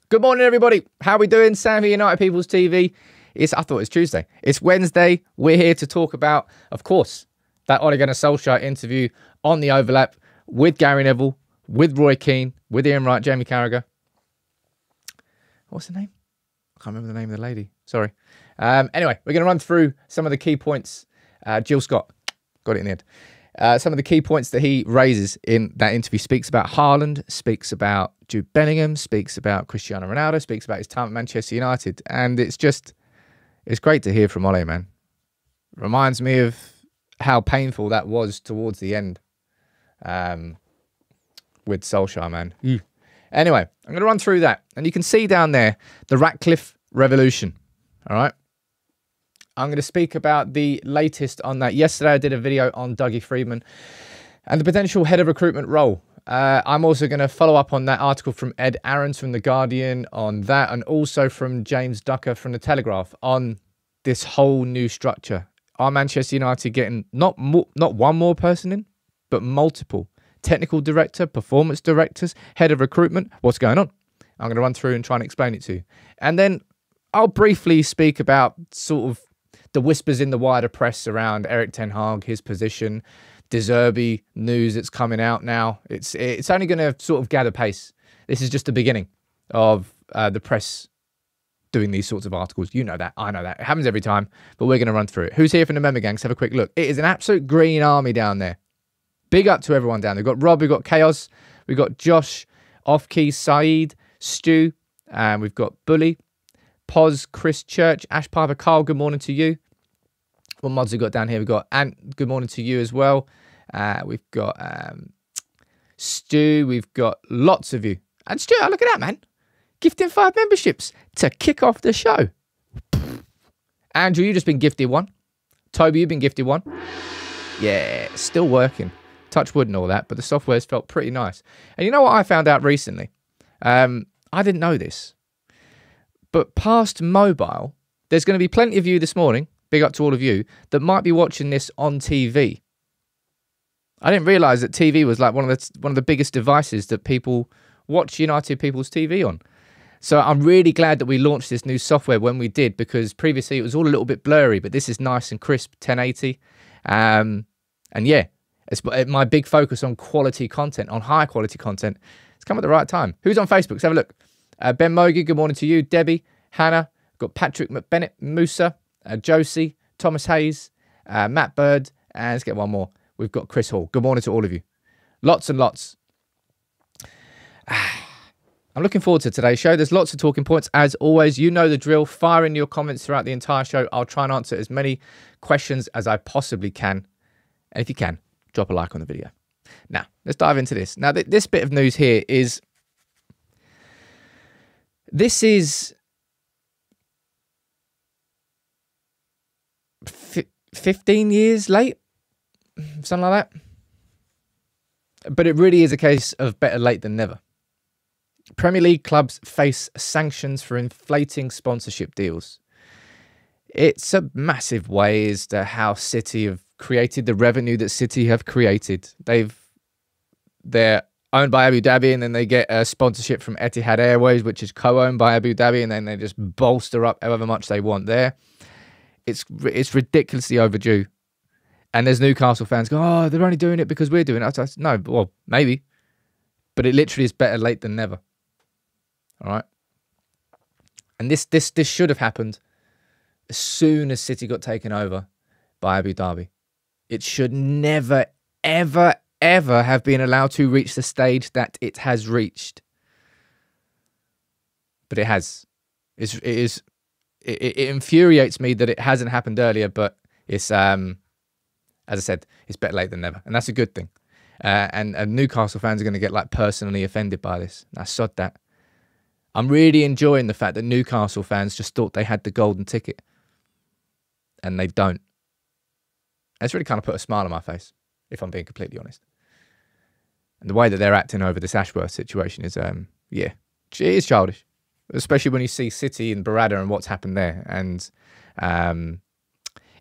Good morning, everybody. How are we doing? Sam here, United People's TV. I thought it was Tuesday. It's Wednesday. We're here to talk about, of course, that Ole Gunnar Solskjaer interview on the overlap with Gary Neville, with Roy Keane, with Ian Wright, Jamie Carragher. What's the name? I can't remember the name of the lady. Sorry. Anyway, we're going to run through some of the key points. Jill Scott got it in the end. Some of the key points that he raises in that interview. Speaks about Haaland, speaks about Jude Bellingham, speaks about Cristiano Ronaldo, speaks about his time at Manchester United. And it's great to hear from Ole, man. Reminds me of how painful that was towards the end with Solskjaer, man. Anyway, I'm going to run through that. And you can see down there the Ratcliffe revolution. All right. I'm going to speak about the latest on that. Yesterday, I did a video on Dougie Freedman and the potential head of recruitment role. I'm also going to follow up on that article from Ed Aarons from The Guardian on that, and also from James Ducker from The Telegraph on this whole new structure. Are Manchester United getting not one more person in, but multiple? Technical director, performance directors, head of recruitment. What's going on? I'm going to run through and try and explain it to you. And then I'll briefly speak about sort of the whispers in the wider press around Erik Ten Hag, his position, De Zerbi news that's coming out now. It's only going to sort of gather pace. This is just the beginning of the press doing these sorts of articles. You know that. I know that. It happens every time, but we're going to run through it. Who's here from the member gang? Let's have a quick look. It is an absolute green army down there. Big up to everyone down there. We've got Rob, we've got Chaos, we've got Josh, Off-Key, Saeed, Stu, and we've got Bully, Poz, Chris Church, Ash Piper, Carl, good morning to you. What mods we got down here? We've got Ant, good morning to you as well. We've got Stu, we've got lots of you. And Stu, look at that, man. Gifting 5 memberships to kick off the show. Andrew, you've just been gifted one. Toby, you've been gifted one. Yeah, still working. Touch wood and all that, but the software's felt pretty nice. And you know what I found out recently? I didn't know this. But past mobile, there's going to be plenty of you this morning, big up to all of you, that might be watching this on TV. I didn't realise that TV was like one of the biggest devices that people watch United People's TV on. So I'm really glad that we launched this new software when we did, because previously it was all a little bit blurry, but this is nice and crisp, 1080. And yeah, it's my big focus on quality content, on high quality content. It's come at the right time. Who's on Facebook? Let's have a look. Ben Mogi, good morning to you. Debbie, Hannah, got Patrick McBennett, Musa, Josie, Thomas Hayes, Matt Bird, and let's get one more. We've got Chris Hall. Good morning to all of you. Lots and lots. I'm looking forward to today's show. There's lots of talking points. As always, you know the drill. Fire in your comments throughout the entire show. I'll try and answer as many questions as I possibly can. And if you can, drop a like on the video. Now, let's dive into this. Now, this bit of news here is... This is 15 years late, something like that. But it really is a case of better late than never. Premier League clubs face sanctions for inflating sponsorship deals. It's a massive way as to how City have created the revenue that City have created. They're owned by Abu Dhabi, and then they get a sponsorship from Etihad Airways, which is co-owned by Abu Dhabi, and then they just bolster up however much they want there. It's ridiculously overdue. And there's Newcastle fans go, oh, they're only doing it because we're doing it. No, well, maybe. But it literally is better late than never. All right? And this should have happened as soon as City got taken over by Abu Dhabi. It should never, ever, ever have been allowed to reach the stage that it has reached. But it has. It infuriates me that it hasn't happened earlier, but it's, as I said, it's better late than never. And that's a good thing. And Newcastle fans are going to get like personally offended by this. I sod that. I'm really enjoying the fact that Newcastle fans just thought they had the golden ticket. And they don't. And it's really kind of put a smile on my face, if I'm being completely honest. And the way that they're acting over this Ashworth situation is, yeah, it is childish. Especially when you see City and Barada and what's happened there. And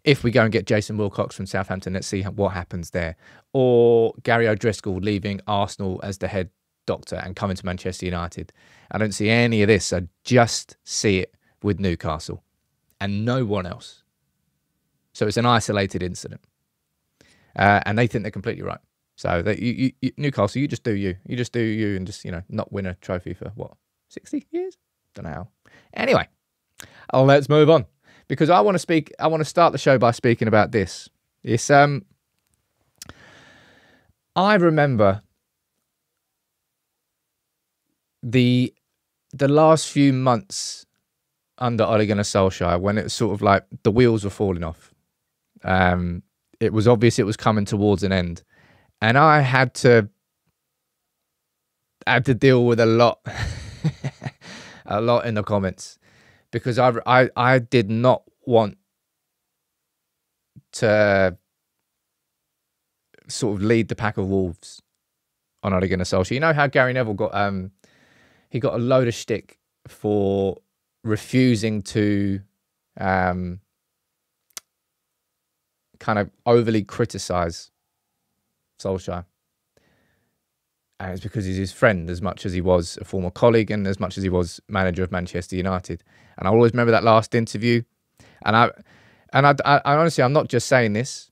if we go and get Jason Wilcox from Southampton, let's see what happens there. Or Gary O'Driscoll leaving Arsenal as the head doctor and coming to Manchester United. I don't see any of this. I just see it with Newcastle and no one else. So it's an isolated incident. And they think they're completely right. So Newcastle, you just do you. You just do you and just, not win a trophy for, what, 60 years? Don't know how. Anyway, let's move on. Because I want to start the show by speaking about this. It's, I remember the last few months under Ole Gunnar Solskjaer when it was sort of like the wheels were falling off. It was obvious it was coming towards an end. And I had to deal with a lot, a lot in the comments, because I did not want to sort of lead the pack of wolves on Ole Gunnar Solskjaer. You know how Gary Neville got he got a load of shtick for refusing to kind of overly criticise Solskjaer. And it's because he's his friend as much as he was a former colleague and as much as he was manager of Manchester United. And I always remember that last interview. And I honestly, I'm not just saying this.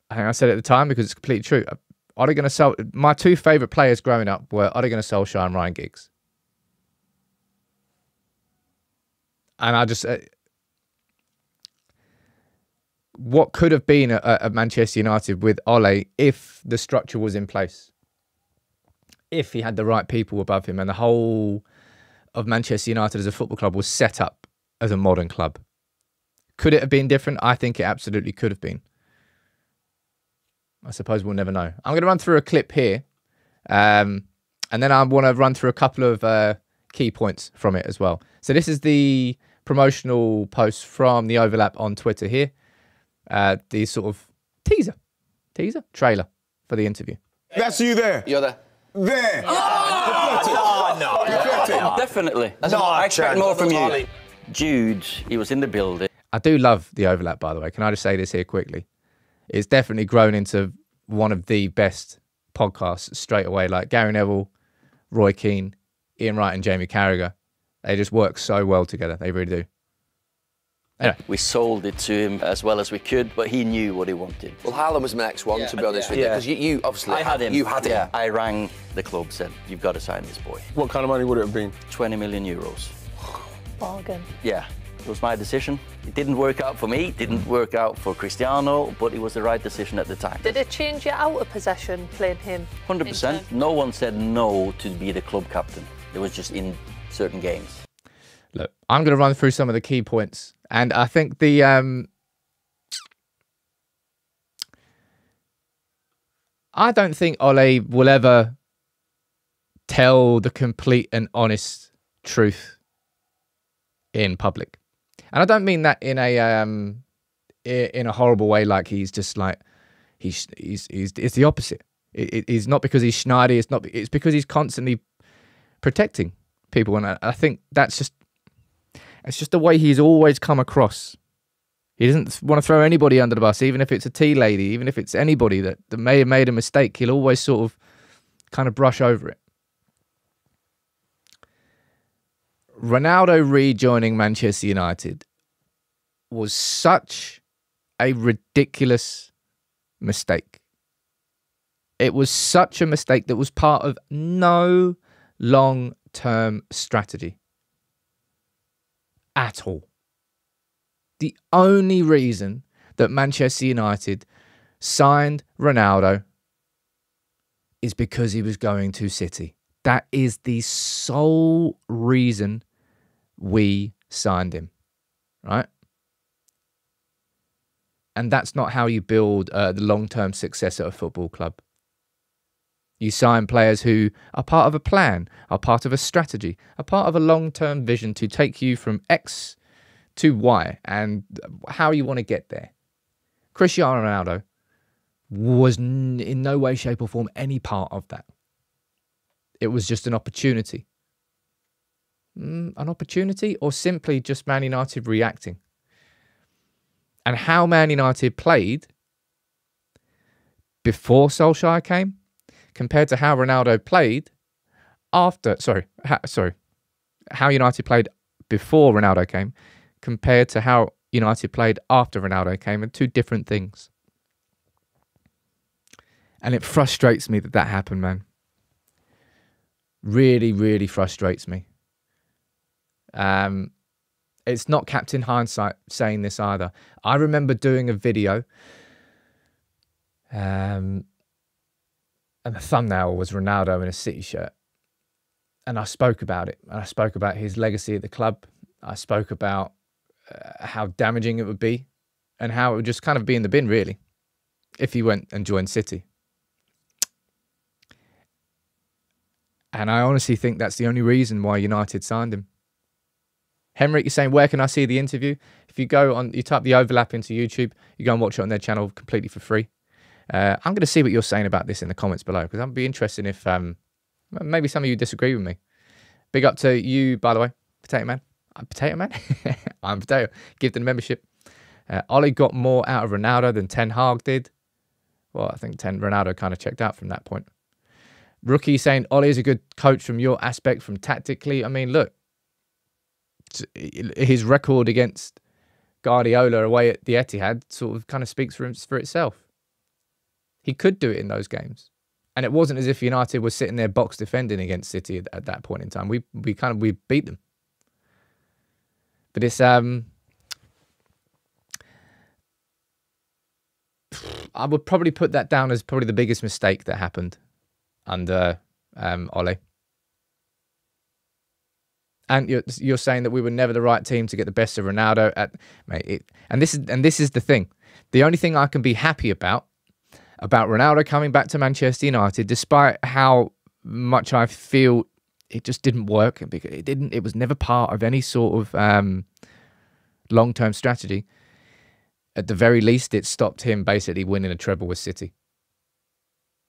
I think I said it at the time because it's completely true. Ole Gunnar Solskjaer, my two favourite players growing up were Ole Gunnar Solskjaer and Ryan Giggs. And I just... what could have been a Manchester United with Ole if the structure was in place, if he had the right people above him and the whole of Manchester United as a football club was set up as a modern club. Could it have been different? I think it absolutely could have been. I suppose we'll never know. I'm going to run through a clip here, and then I want to run through a couple of key points from it as well. So this is the promotional post from the Overlap on Twitter here. The sort of trailer for the interview. That's you there. You're there. There. No. Definitely. I expect more from you. Jude, he was in the building. I do love the Overlap, by the way. Can I just say this here quickly? It's definitely grown into one of the best podcasts straight away. Like Gary Neville, Roy Keane, Ian Wright and Jamie Carragher. They just work so well together. They really do. Anyway. We sold it to him as well as we could, but he knew what he wanted. Well, Haaland was my next one, to be honest with you, because you obviously... I had him. You had him. Yeah. I rang the club, said, you've got to sign this boy. What kind of money would it have been? 20 million euros. Bargain. Yeah, it was my decision. It didn't work out for me, didn't work out for Cristiano, but it was the right decision at the time. Did it change your out of possession playing him? 100%. No one said no to be the club captain. It was just in certain games. Look, I'm going to run through some of the key points. And I think the... I don't think Ole will ever tell the complete and honest truth in public. And I don't mean that in a horrible way, like he's just like... It's the opposite. It's not because he's snidey. It's because he's constantly protecting people. And I think that's just... It's just the way he's always come across. He doesn't want to throw anybody under the bus, even if it's a tea lady, even if it's anybody that may have made a mistake. He'll always sort of kind of brush over it. Ronaldo rejoining Manchester United was such a ridiculous mistake. It was such a mistake that was part of no long-term strategy. At all. The only reason that Manchester United signed Ronaldo is because he was going to City. That is the sole reason we signed him, right? And that's not how you build the long-term success at a football club. You sign players who are part of a plan, are part of a strategy, are part of a long-term vision to take you from X to Y and how you want to get there. Cristiano Ronaldo was in no way, shape or form any part of that. It was just an opportunity. An opportunity or simply just Man United reacting. And how Man United played before Solskjaer came compared to how Ronaldo played after, how United played before Ronaldo came compared to how United played after Ronaldo came, and two different things. And it frustrates me that happened, man. Really, really frustrates me. It's not Captain Hindsight saying this either. I remember doing a video, and the thumbnail was Ronaldo in a City shirt. And I spoke about it. And I spoke about his legacy at the club. I spoke about how damaging it would be and how it would just kind of be in the bin, really, if he went and joined City. And I honestly think that's the only reason why United signed him. Henrik is saying, where can I see the interview? If you go on, you type the overlap into YouTube, you go and watch it on their channel completely for free. I'm going to see what you're saying about this in the comments below, because I'd be interested if maybe some of you disagree with me. Big up to you, by the way, Potato Man. I'm Potato Man? I'm Potato. Give them the membership. Ole got more out of Ronaldo than Ten Hag did. Well, I think Ronaldo kind of checked out from that point. Rookie saying, Ole is a good coach from your aspect, from tactically. I mean, look, his record against Guardiola away at the Etihad sort of kind of speaks for itself. He could do it in those games. And it wasn't as if United was sitting there box defending against City at that point in time. We beat them. But it's I would probably put that down as probably the biggest mistake that happened under Ole. And you're saying that we were never the right team to get the best of Ronaldo and this is the thing. The only thing I can be happy about Ronaldo coming back to Manchester United, despite how much I feel it just didn't work, it was never part of any sort of long-term strategy. At the very least, it stopped him basically winning a treble with City.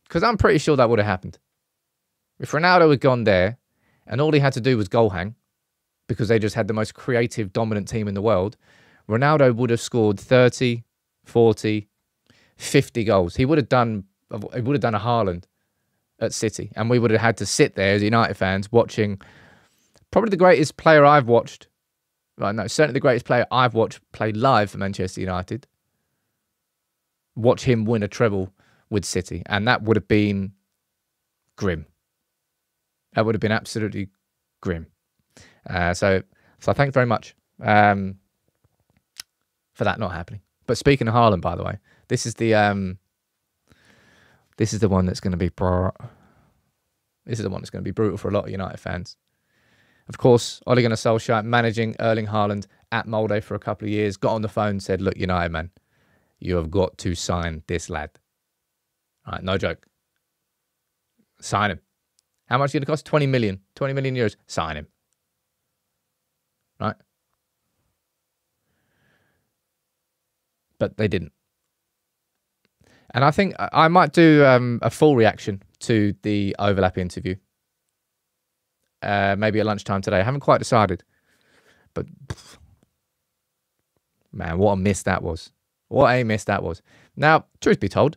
Because I'm pretty sure that would have happened. If Ronaldo had gone there and all he had to do was goal hang, because they just had the most creative, dominant team in the world, Ronaldo would have scored 30, 40, 50 goals. He would have done a Haaland at City. And we would have had to sit there as United fans watching probably the greatest player I've watched. Right, no, certainly the greatest player I've watched play live for Manchester United. Watch him win a treble with City. And that would have been grim. That would have been absolutely grim. So thanks very much for that not happening. But speaking of Haaland, by the way, this is the one that's going to be brutal for a lot of United fans. Of course, Ole Gunnar Solskjaer managing Erling Haaland at Molde for a couple of years, got on the phone and said, look, United, man, you have got to sign this lad. All right, no joke. Sign him. How much is it going to cost? 20 million. 20 million euros. Sign him. Right? But they didn't. And I think I might do a full reaction to the overlap interview. Maybe at lunchtime today. I haven't quite decided. But, man, what a miss that was. What a miss that was. Now, truth be told,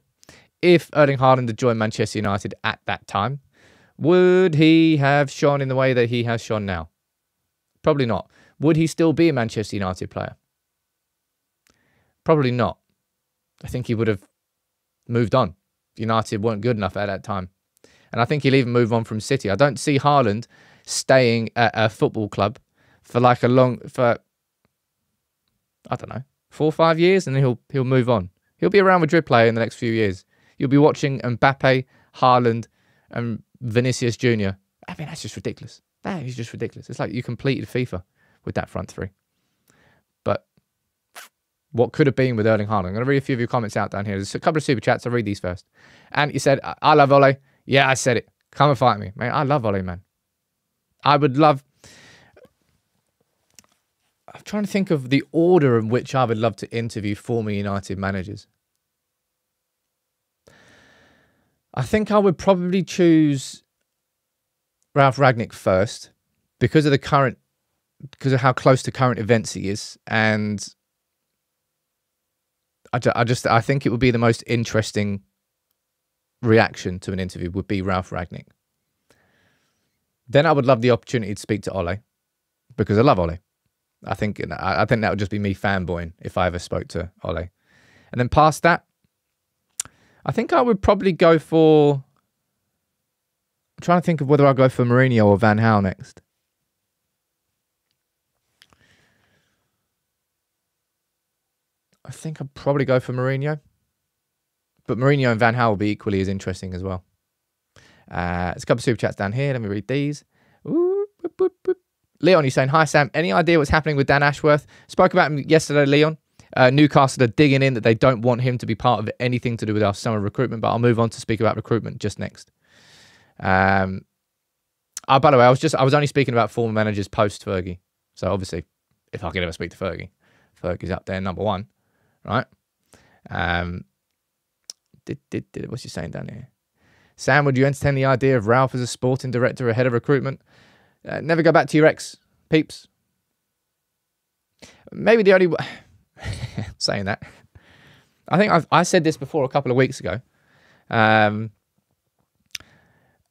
if Erling Haaland had joined Manchester United at that time, would he have shone in the way that he has shone now? Probably not. Would he still be a Manchester United player? Probably not. I think he would have moved on. United weren't good enough at that time. And I think he'll even move on from City. I don't see Haaland staying at a football club for like I don't know, 4 or 5 years, and then he'll move on. He'll be a Real Madrid player in the next few years. You'll be watching Mbappe, Haaland, and Vinicius Jr. I mean, that's just ridiculous. That is just ridiculous. It's like you completed FIFA with that front three. But what could have been with Erling Haaland? I'm going to read a few of your comments out down here. There's a couple of super chats. I'll read these first. And you said, I love Ole. Yeah, I said it. Come and fight me. Man, I love Ole, man. I'm trying to think of the order in which I would love to interview former United managers. I think I would probably choose Ralf Rangnick first because of how close to current events he is, and I think it would be the most interesting reaction to an interview would be Ralf Rangnick. Then I would love the opportunity to speak to Ole, because I love Ole. I think that would just be me fanboying if I ever spoke to Ole. And then past that, I think I would probably go for... I'm trying to think of whether I'll go for Mourinho or Van Gaal next. I think I'd probably go for Mourinho. But Mourinho and Van Gaal will be equally as interesting as well. There's a couple of super chats down here. Let me read these. Ooh, boop, boop, boop. Leon, you're saying, hi Sam, any idea what's happening with Dan Ashworth? Spoke about him yesterday, Leon. Newcastle are digging in that they don't want him to be part of anything to do with our summer recruitment, but I'll move on to speak about recruitment just next. By the way, I was only speaking about former managers post Fergie. So obviously, if I could ever speak to Fergie, Fergie's up there number one, right? What's he saying down here? Sam, would you entertain the idea of Ralph as a sporting director ahead of recruitment? Never go back to your ex, peeps. Maybe the only... saying that. I think I said this before a couple of weeks ago. I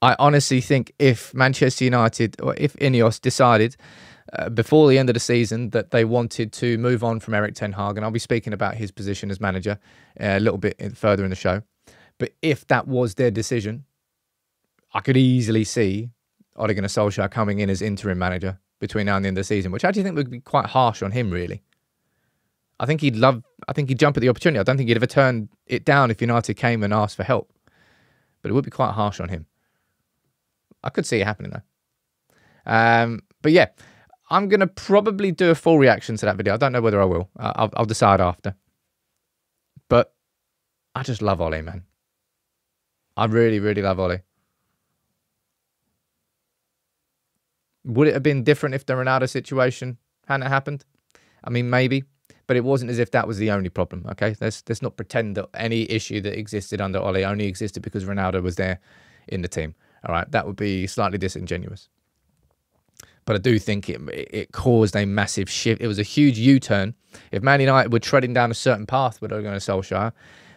honestly think if Manchester United or if INEOS decided before the end of the season that they wanted to move on from Erik ten Hag, and I'll be speaking about his position as manager a little bit further in the show, but if that was their decision, I could easily see Ole Gunnar Solskjaer coming in as interim manager between now and the end of the season, which I actually think would be quite harsh on him, really. I think he'd jump at the opportunity. I don't think he'd ever turn it down if United came and asked for help. But it would be quite harsh on him. I could see it happening, though. But yeah, I'm going to probably do a full reaction to that video. I don't know whether I will. I'll decide after. But I just love Ole, man. I really, really love Ole. Would it have been different if the Ronaldo situation hadn't happened? I mean, maybe. But it wasn't as if that was the only problem, okay? Let's not pretend that any issue that existed under Ole only existed because Ronaldo was there in the team, all right? That would be slightly disingenuous. But I do think it caused a massive shift. It was a huge U-turn. If Man United were treading down a certain path with Ole Gunnar Solskjaer,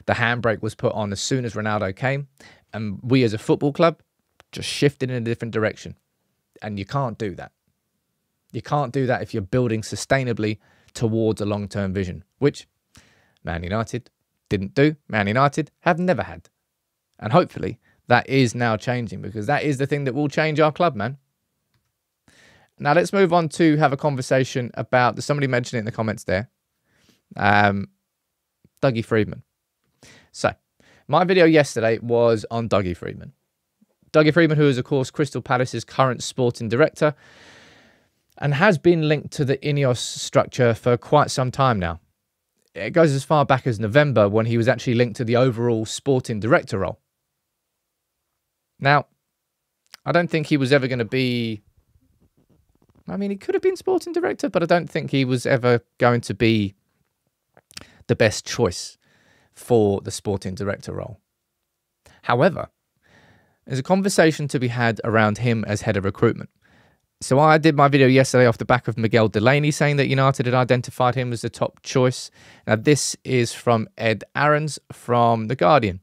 the handbrake was put on as soon as Ronaldo came, and we as a football club just shifted in a different direction. And you can't do that. You can't do that if you're building sustainably towards a long-term vision, which Man United didn't do. Man United have never had. And hopefully that is now changing, because that is the thing that will change our club, man. Now let's move on to have a conversation about, somebody mentioned it in the comments there, Dougie Freedman. So my video yesterday was on Dougie Freedman. Dougie Freedman, who is, of course, Crystal Palace's current sporting director, and has been linked to the INEOS structure for quite some time now. It goes as far back as November, when he was actually linked to the overall sporting director role. Now, I don't think he was ever going to be... I mean, he could have been sporting director, but I don't think he was ever going to be the best choice for the sporting director role. However, there's a conversation to be had around him as head of recruitment. So I did my video yesterday off the back of Miguel Delaney saying that United had identified him as the top choice. Now this is from Ed Aarons from The Guardian,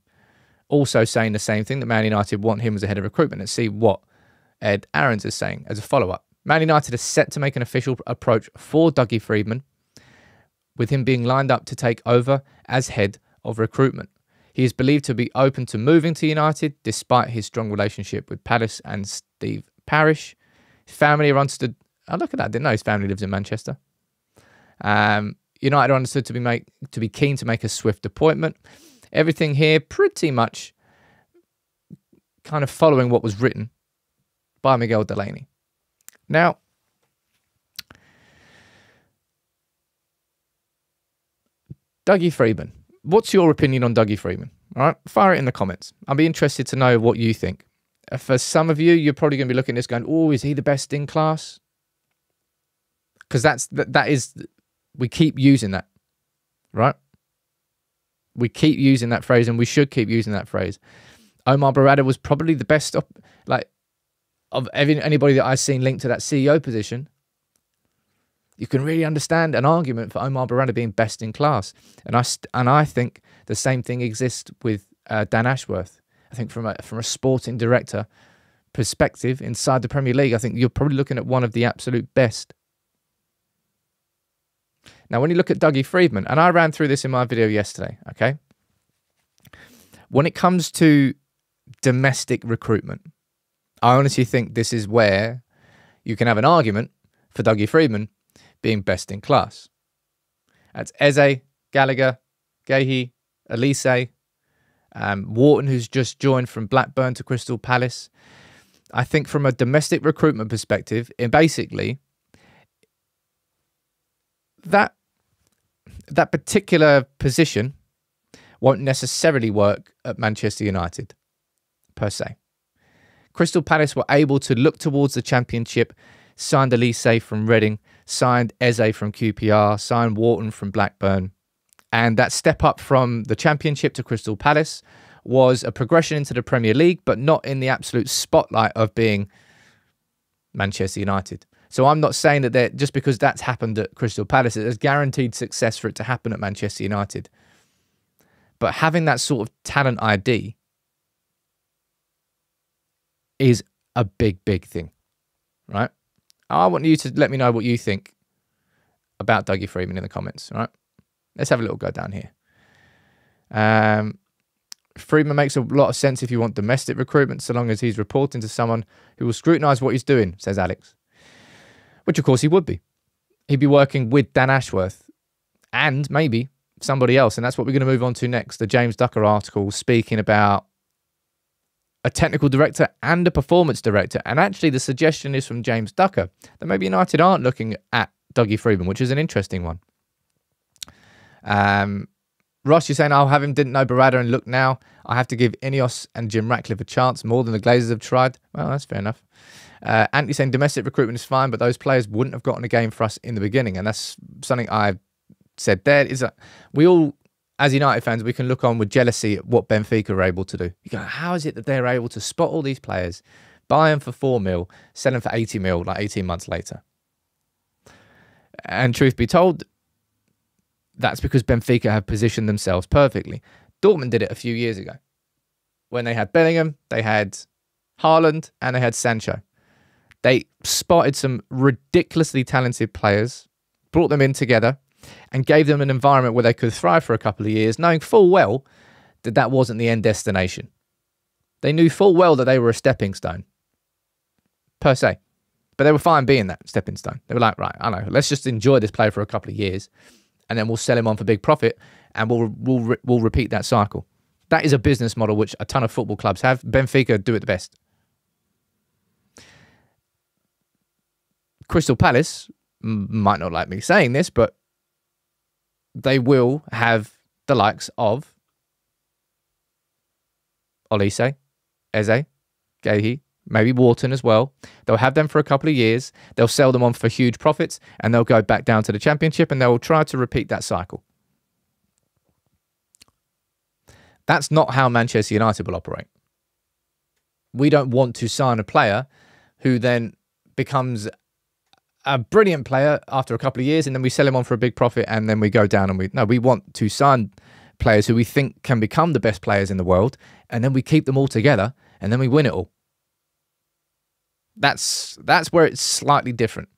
also saying the same thing, that Man United want him as a head of recruitment. Let's see what Ed Aarons is saying as a follow-up. Man United is set to make an official approach for Dougie Freedman, with him being lined up to take over as head of recruitment. He is believed to be open to moving to United despite his strong relationship with Palace and Steve Parish. His family are understood... Oh, look at that. I didn't know his family lives in Manchester. United are understood to be keen to make a swift appointment. Everything here pretty much kind of following what was written by Miguel Delaney. Now, Dougie Freedman. What's your opinion on Dougie Freedman? All right, fire it in the comments. I'll be interested to know what you think. For some of you, you're probably going to be looking at this going, oh, is he the best in class? Because that is, we keep using that, right? We keep using that phrase, and we should keep using that phrase. Omar Barada was probably the best, of anybody that I've seen linked to that CEO position. You can really understand an argument for Omar Barada being best in class. And I think the same thing exists with Dan Ashworth. I think from a sporting director perspective inside the Premier League, I think you're probably looking at one of the absolute best. Now, when you look at Dougie Freedman, and I ran through this in my video yesterday, okay? When it comes to domestic recruitment, I honestly think this is where you can have an argument for Dougie Freedman being best in class. That's Eze, Gallagher, Gahey, Elise, Wharton, who's just joined from Blackburn to Crystal Palace. I think from a domestic recruitment perspective, it basically, that particular position won't necessarily work at Manchester United, per se. Crystal Palace were able to look towards the Championship, signed Elise from Reading, signed Eze from QPR, signed Wharton from Blackburn. And that step up from the Championship to Crystal Palace was a progression into the Premier League, but not in the absolute spotlight of being Manchester United. So I'm not saying that just because that's happened at Crystal Palace, there's guaranteed success for it to happen at Manchester United. But having that sort of talent ID is a big, big thing, right? I want you to let me know what you think about Dougie Freedman in the comments, right? Let's have a little go down here. Freedman makes a lot of sense if you want domestic recruitment, so long as he's reporting to someone who will scrutinise what he's doing, says Alex. Which, of course, he would be. He'd be working with Dan Ashworth and maybe somebody else. And that's what we're going to move on to next. The James Ducker article speaking about a technical director and a performance director. And actually, the suggestion is from James Ducker that maybe United aren't looking at Dougie Freedman, which is an interesting one. Ross, you're saying I'll have him, didn't know Barada, and look now. I have to give INEOS and Jim Ratcliffe a chance more than the Glazers have tried. Well, that's fair enough. Anthony saying domestic recruitment is fine, but those players wouldn't have gotten a game for us in the beginning. And that's something I said there, is that we all, as United fans, we can look on with jealousy at what Benfica are able to do. You go, how is it that they're able to spot all these players, buy them for 4 mil, sell them for 80 mil like 18 months later? And truth be told, that's because Benfica have positioned themselves perfectly. Dortmund did it a few years ago. When they had Bellingham, they had Haaland, and they had Sancho. They spotted some ridiculously talented players, brought them in together, and gave them an environment where they could thrive for a couple of years, knowing full well that that wasn't the end destination. They knew full well that they were a stepping stone, per se. But they were fine being that stepping stone. They were like, right, I know, let's just enjoy this player for a couple of years, and then we'll sell him on for big profit, and we'll repeat that cycle. That is a business model which a ton of football clubs have. Benfica do it the best. Crystal Palace might not like me saying this, but they will have the likes of Olise, Eze, Gahey, maybe Wharton as well. They'll have them for a couple of years. They'll sell them on for huge profits, and they'll go back down to the Championship, and they'll try to repeat that cycle. That's not how Manchester United will operate. We don't want to sign a player who then becomes a brilliant player after a couple of years, and then we sell him on for a big profit, and then we go down, and we want to sign players who we think can become the best players in the world, and then we keep them all together, and then we win it all. That's where it's slightly different.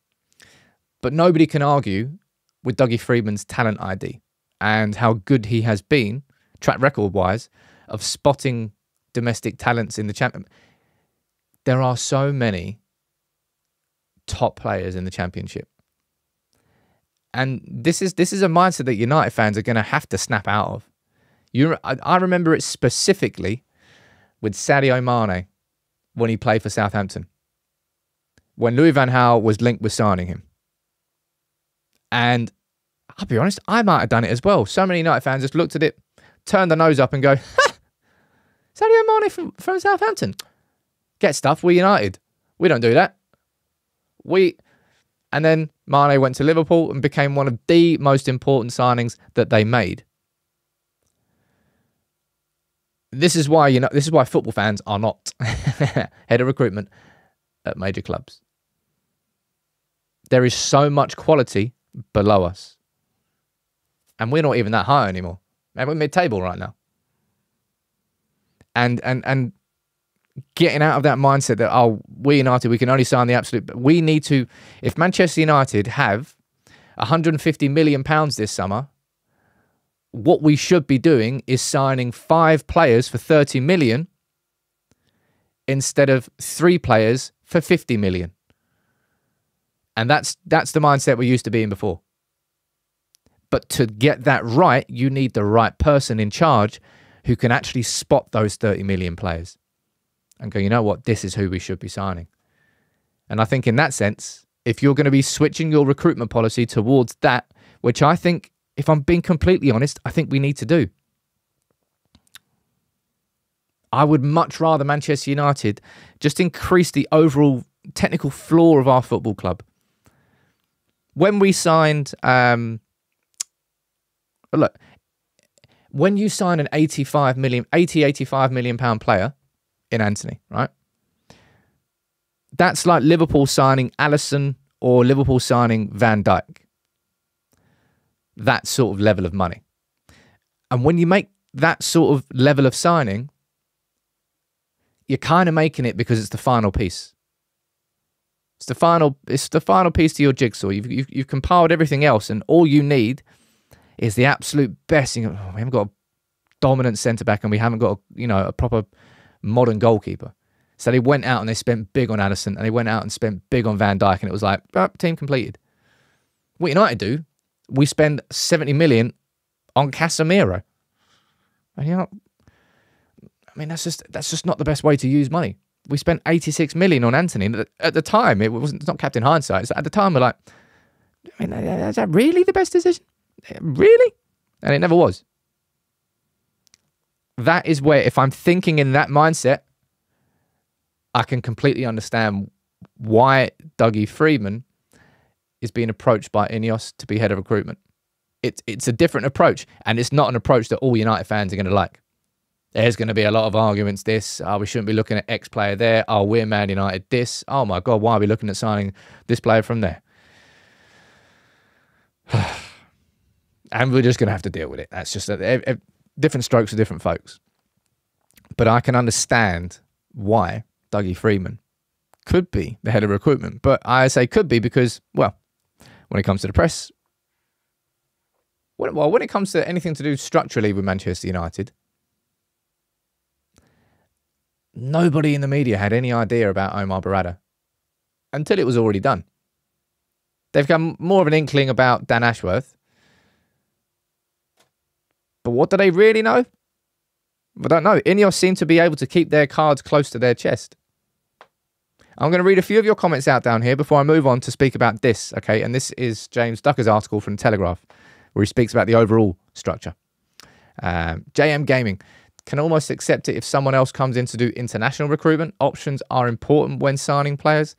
But nobody can argue with Dougie Freedman's talent ID and how good he has been, track record-wise, of spotting domestic talents in the Championship. There are so many top players in the Championship. And this is a mindset that United fans are going to have to snap out of. I remember it specifically with Sadio Mane when he played for Southampton, when Louis van Gaal was linked with signing him. And I'll be honest, I might have done it as well. So many United fans just looked at it, turned their nose up and go, ha! Sadio Mane from Southampton. Get stuff, we're United. We don't do that. And then Mane went to Liverpool and became one of the most important signings that they made. This is why football fans are not head of recruitment at major clubs. There is so much quality below us. And we're not even that high anymore. And we're mid-table right now. And getting out of that mindset that, oh, we're United, we can only sign the absolute. We need to, if Manchester United have £150 million this summer, what we should be doing is signing 5 players for 30 million instead of 3 players for 50 million. And that's the mindset we used to be in before. But to get that right, you need the right person in charge who can actually spot those 30 million players and go, you know what, this is who we should be signing. And I think in that sense, if you're going to be switching your recruitment policy towards that, which I think, if I'm being completely honest, I think we need to do. I would much rather Manchester United just increase the overall technical floor of our football club. When we signed, look, when you sign an 85 million pound player in Anthony, right? That's like Liverpool signing Alisson or Liverpool signing Van Dijk. That sort of level of money. And when you make that sort of level of signing, you're kind of making it because it's the final piece. It's the final piece to your jigsaw. You've compiled everything else, and all you need is the absolute best. We haven't got a dominant centre-back, and we haven't got a proper modern goalkeeper. So they went out and they spent big on Alisson, and they went out and spent big on Van Dijk, and it was like, team completed. What United do, we spend 70 million on Casemiro. And that's just not the best way to use money. We spent 86 million on Anthony. At the time, it's not kept in hindsight. At the time, we're like, is that really the best decision? Really? And it never was. That is where, if I'm thinking in that mindset, I can completely understand why Dougie Freedman is being approached by INEOS to be head of recruitment. It's a different approach, and it's not an approach that all United fans are going to like. There's going to be a lot of arguments. We shouldn't be looking at X player there. Oh, we're Man United. This. Oh my God, why are we looking at signing this player from there? And we're just going to have to deal with it. That's just different strokes for different folks. But I can understand why Dougie Freedman could be the head of recruitment. But I say could be because, well, when it comes to the press, when it comes to anything to do structurally with Manchester United, nobody in the media had any idea about Omar Barada until it was already done. They've got more of an inkling about Dan Ashworth. But what do they really know? I don't know. INEOS seem to be able to keep their cards close to their chest. I'm going to read a few of your comments out down here before I move on to speak about this, okay? And this is James Ducker's article from Telegraph, where he speaks about the overall structure. JM Gaming can almost accept it if someone else comes in to do international recruitment. Options are important when signing players.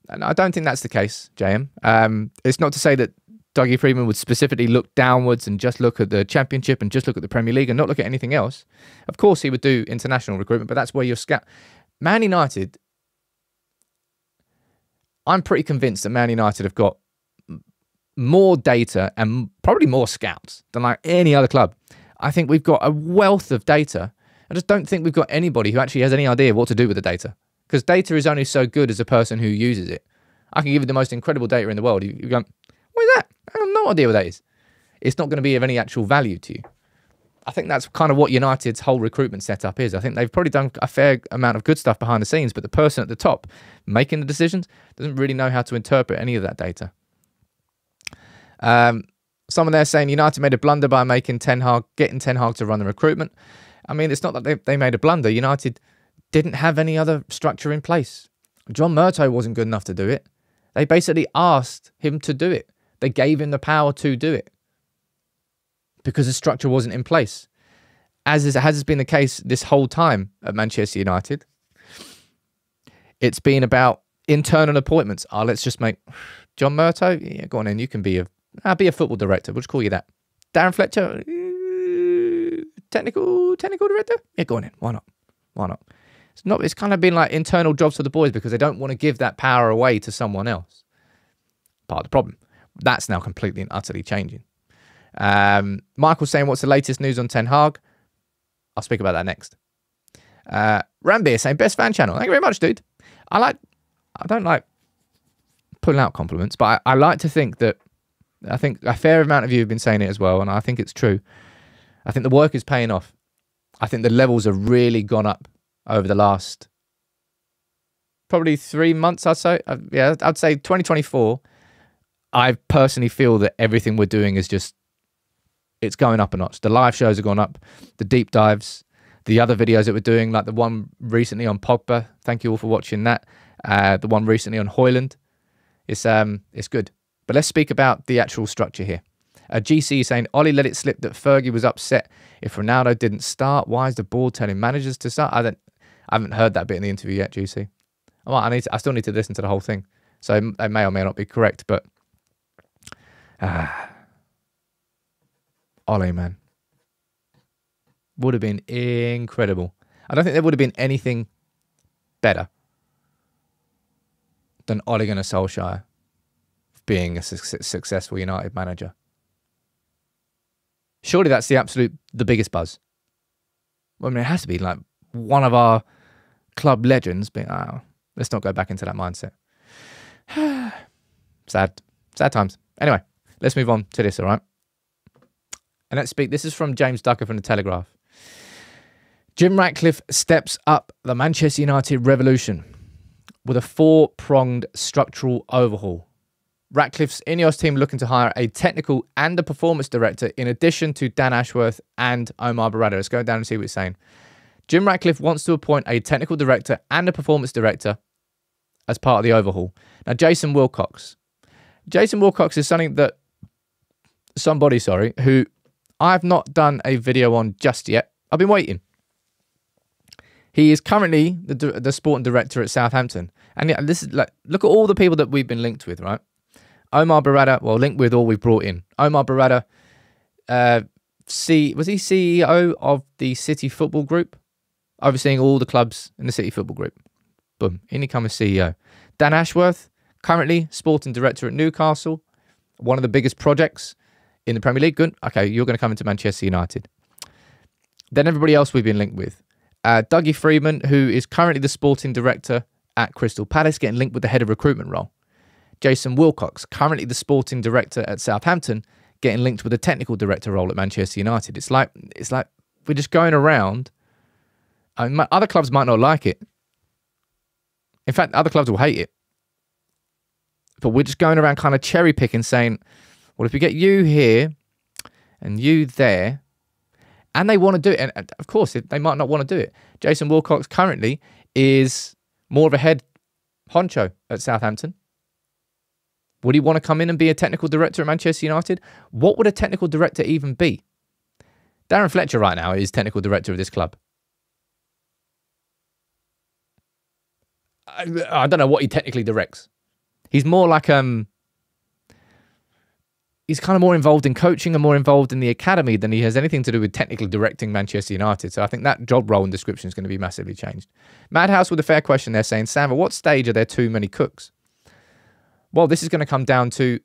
And I don't think that's the case, JM. It's not to say that Dougie Freedman would specifically look downwards and just look at the Championship and just look at the Premier League and not look at anything else. Of course, he would do international recruitment, but that's where you're scout. Man United, I'm pretty convinced that Man United have got more data and probably more scouts than like any other club. I think we've got a wealth of data. I just don't think we've got anybody who actually has any idea what to do with the data. Because data is only so good as a person who uses it. I can give you the most incredible data in the world. You go, what is that? I have no idea what that is. It's not going to be of any actual value to you. I think that's kind of what United's whole recruitment setup is. I think they've probably done a fair amount of good stuff behind the scenes, but the person at the top making the decisions doesn't really know how to interpret any of that data. Someone there saying United made a blunder by getting Ten Hag to run the recruitment. I mean, it's not that they made a blunder. United didn't have any other structure in place. John Murtough wasn't good enough to do it. They basically asked him to do it. They gave him the power to do it because the structure wasn't in place. As has been the case this whole time at Manchester United, it's been about internal appointments. Let's just make John Murtough. Yeah, go on in. You can be a football director. We'll just call you that. Darren Fletcher, technical director. Yeah, go on in. Why not? It's kind of been like internal jobs for the boys because they don't want to give that power away to someone else. Part of the problem. That's now completely and utterly changing. Michael's saying, what's the latest news on Ten Hag? I'll speak about that next. Rambir saying, best fan channel. Thank you very much, dude. I don't like pulling out compliments, but I like to think that, I think a fair amount of you have been saying it as well, and I think it's true. I think the work is paying off. I think the levels have really gone up over the last probably 3 months, I'd say. Yeah, I'd say 2024, I personally feel that everything we're doing is just, it's going up a notch. The live shows have gone up, the deep dives, the other videos that we're doing, like the one recently on Pogba. Thank you all for watching that. The one recently on Haaland. It's good. But let's speak about the actual structure here. GC is saying, Ollie let it slip that Fergie was upset if Ronaldo didn't start. Why is the board telling managers to start? I haven't heard that bit in the interview yet, GC. I still need to listen to the whole thing. So they may or may not be correct, but Ollie, man. Would have been incredible. I don't think there would have been anything better than Ole Gunnar Solskjaer being a successful United manager. Surely that's the biggest buzz. Well, I mean, it has to be like one of our club legends being, let's not go back into that mindset. Sad times. Anyway, let's move on to this, all right? And let's speak. This is from James Ducker from The Telegraph. Jim Ratcliffe steps up the Manchester United revolution with a 4-pronged structural overhaul. Ratcliffe's INEOS team looking to hire a technical and a performance director in addition to Dan Ashworth and Omar Barada. Let's go down and see what it's saying. Jim Ratcliffe wants to appoint a technical director and a performance director as part of the overhaul. Now, Jason Wilcox. Jason Wilcox is somebody, who I've not done a video on just yet. I've been waiting. He is currently the sporting director at Southampton. And yeah, this is like, look at all the people that we've been linked with, right? Omar Barada, well, linked with all we've brought in. Omar Barada, was he CEO of the City Football Group? Overseeing all the clubs in the City Football Group. Boom, in he comes as CEO. Dan Ashworth, currently sporting director at Newcastle. One of the biggest projects in the Premier League. Good. Okay, you're going to come into Manchester United. Then everybody else we've been linked with. Dougie Freedman, who is currently the sporting director at Crystal Palace, getting linked with the head of recruitment role. Jason Wilcox, currently the sporting director at Southampton, getting linked with the technical director role at Manchester United. It's like we're just going around. I mean, other clubs might not like it. In fact, other clubs will hate it. But we're just going around kind of cherry picking, saying, well, if we get you here and you there, and they want to do it, and of course, they might not want to do it. Jason Wilcox currently is more of a head honcho at Southampton. Would he want to come in and be a technical director at Manchester United? What would a technical director even be? Darren Fletcher right now is technical director of this club. I don't know what he technically directs. He's more like he's kind of more involved in coaching and more involved in the academy than he has anything to do with technically directing Manchester United. So I think that job role and description is going to be massively changed. Madhouse with a fair question there saying, Sam, at what stage are there too many cooks? Well, this is going to come down to,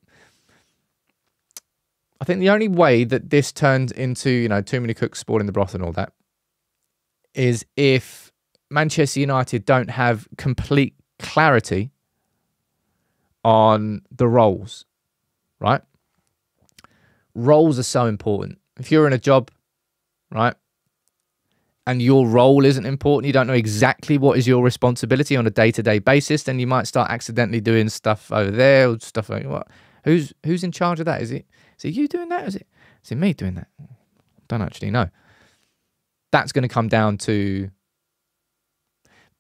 I think the only way that this turns into, too many cooks spoiling the broth and all that is if Manchester United don't have complete clarity on the roles, right? Roles are so important. If you're in a job, right, and your role isn't important, you don't know exactly what is your responsibility on a day-to-day basis, then you might start accidentally doing stuff over there or stuff like what? Who's in charge of that? Is it you doing that? Is it me doing that? Don't actually know. That's going to come down to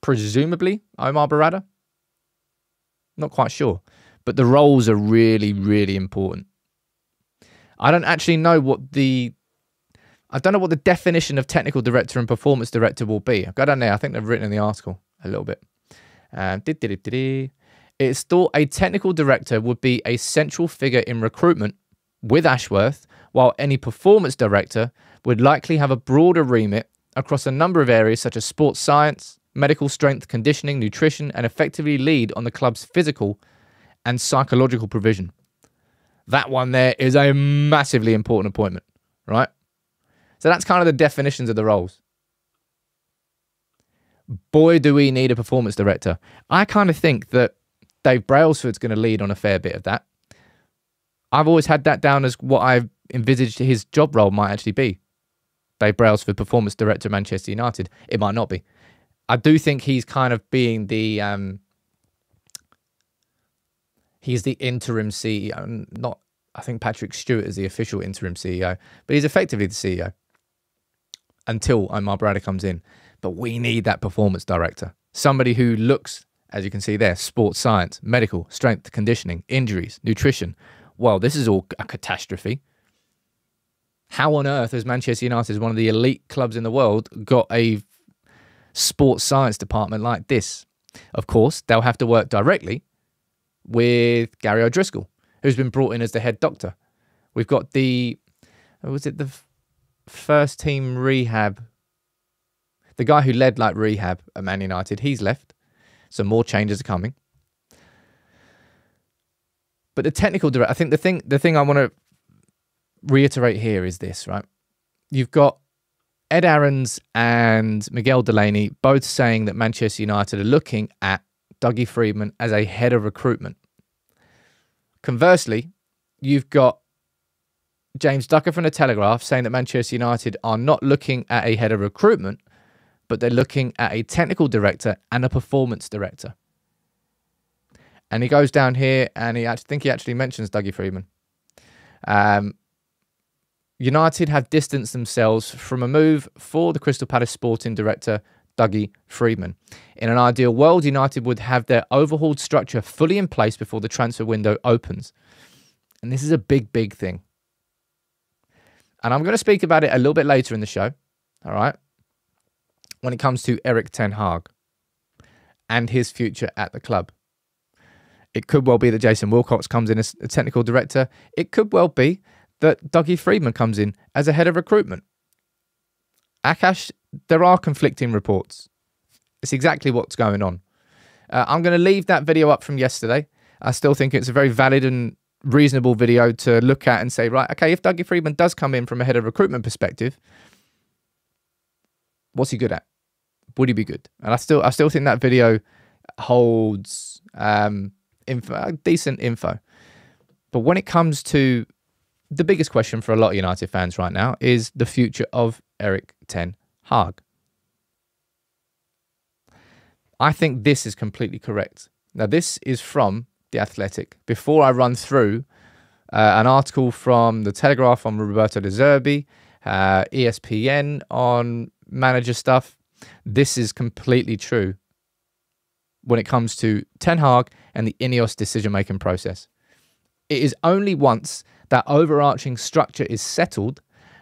presumably Omar Barada. Not quite sure. But the roles are really, really important. I don't actually know what the definition of technical director and performance director will be. I've got down there. I think they've written in the article a little bit. It's thought a technical director would be a central figure in recruitment with Ashworth, while any performance director would likely have a broader remit across a number of areas such as sports science, medical strength, conditioning, nutrition, and effectively lead on the club's physical and psychological provision. That one there is a massively important appointment, right? So that's kind of the definitions of the roles. boy, do we need a performance director. I kind of think that Dave Brailsford's going to lead on a fair bit of that. I've always had that down as what I've envisaged his job role might actually be. Dave Brailsford, performance director of Manchester United. It might not be. I do think he's kind of being the... he's the interim CEO. Not, I think Patrick Stewart is the official interim CEO, but he's effectively the CEO until Omar Brada comes in. But we need that performance director. Somebody who looks, as you can see there, sports science, medical, strength, conditioning, injuries, nutrition. Well, this is all a catastrophe. How on earth has Manchester United, one of the elite clubs in the world, got a sports science department like this? Of course, they'll have to work directly with Gary O'Driscoll, who's been brought in as the head doctor. We've got the, was it the first team rehab? The guy who led like rehab at Man United, he's left. So more changes are coming. But the technical director, I think the thing I want to reiterate here is this, right? You've got Ed Aarons and Miguel Delaney both saying that Manchester United are looking at Dougie Freedman as a head of recruitment. Conversely, you've got James Ducker from the Telegraph saying that Manchester United are not looking at a head of recruitment, but they're looking at a technical director and a performance director. And he goes down here and I think he actually mentions Dougie Freedman. United have distanced themselves from a move for the Crystal Palace sporting director, Dougie Freedman. In an ideal world, United would have their overhauled structure fully in place before the transfer window opens. And this is a big, big thing. And I'm going to speak about it a little bit later in the show, all right, when it comes to Erik ten Hag and his future at the club. It could well be that Jason Wilcox comes in as a technical director. It could well be that Dougie Freedman comes in as a head of recruitment. Akash, there are conflicting reports. It's exactly what's going on. I'm going to leave that video up from yesterday. I still think it's a very valid and reasonable video to look at and say, right, okay, if Dougie Freedman does come in from a head of recruitment perspective, what's he good at? Would he be good? And I still think that video holds decent info. But when it comes to the biggest question for a lot of United fans right now is the future of Erik ten Hag. I think this is completely correct. Now, this is from The Athletic. Before I run through an article from The Telegraph on Roberto De Zerbi, ESPN on manager stuff, this is completely true when it comes to Ten Hag and the INEOS decision-making process. It is only once that overarching structure is settled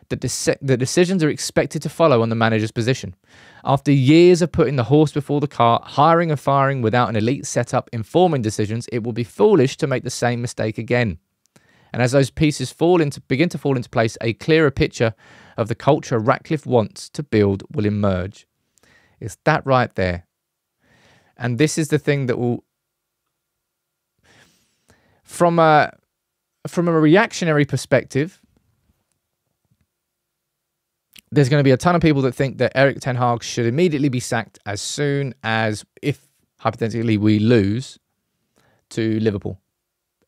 that the decisions are expected to follow on the manager's position. After years of putting the horse before the cart, hiring and firing without an elite setup informing decisions, it will be foolish to make the same mistake again. And as those pieces begin to fall into place, a clearer picture of the culture Ratcliffe wants to build will emerge. It's that right there. And this is the thing that will, from a reactionary perspective, there's going to be a ton of people that think that Erik ten Hag should immediately be sacked as soon as, if hypothetically we lose to Liverpool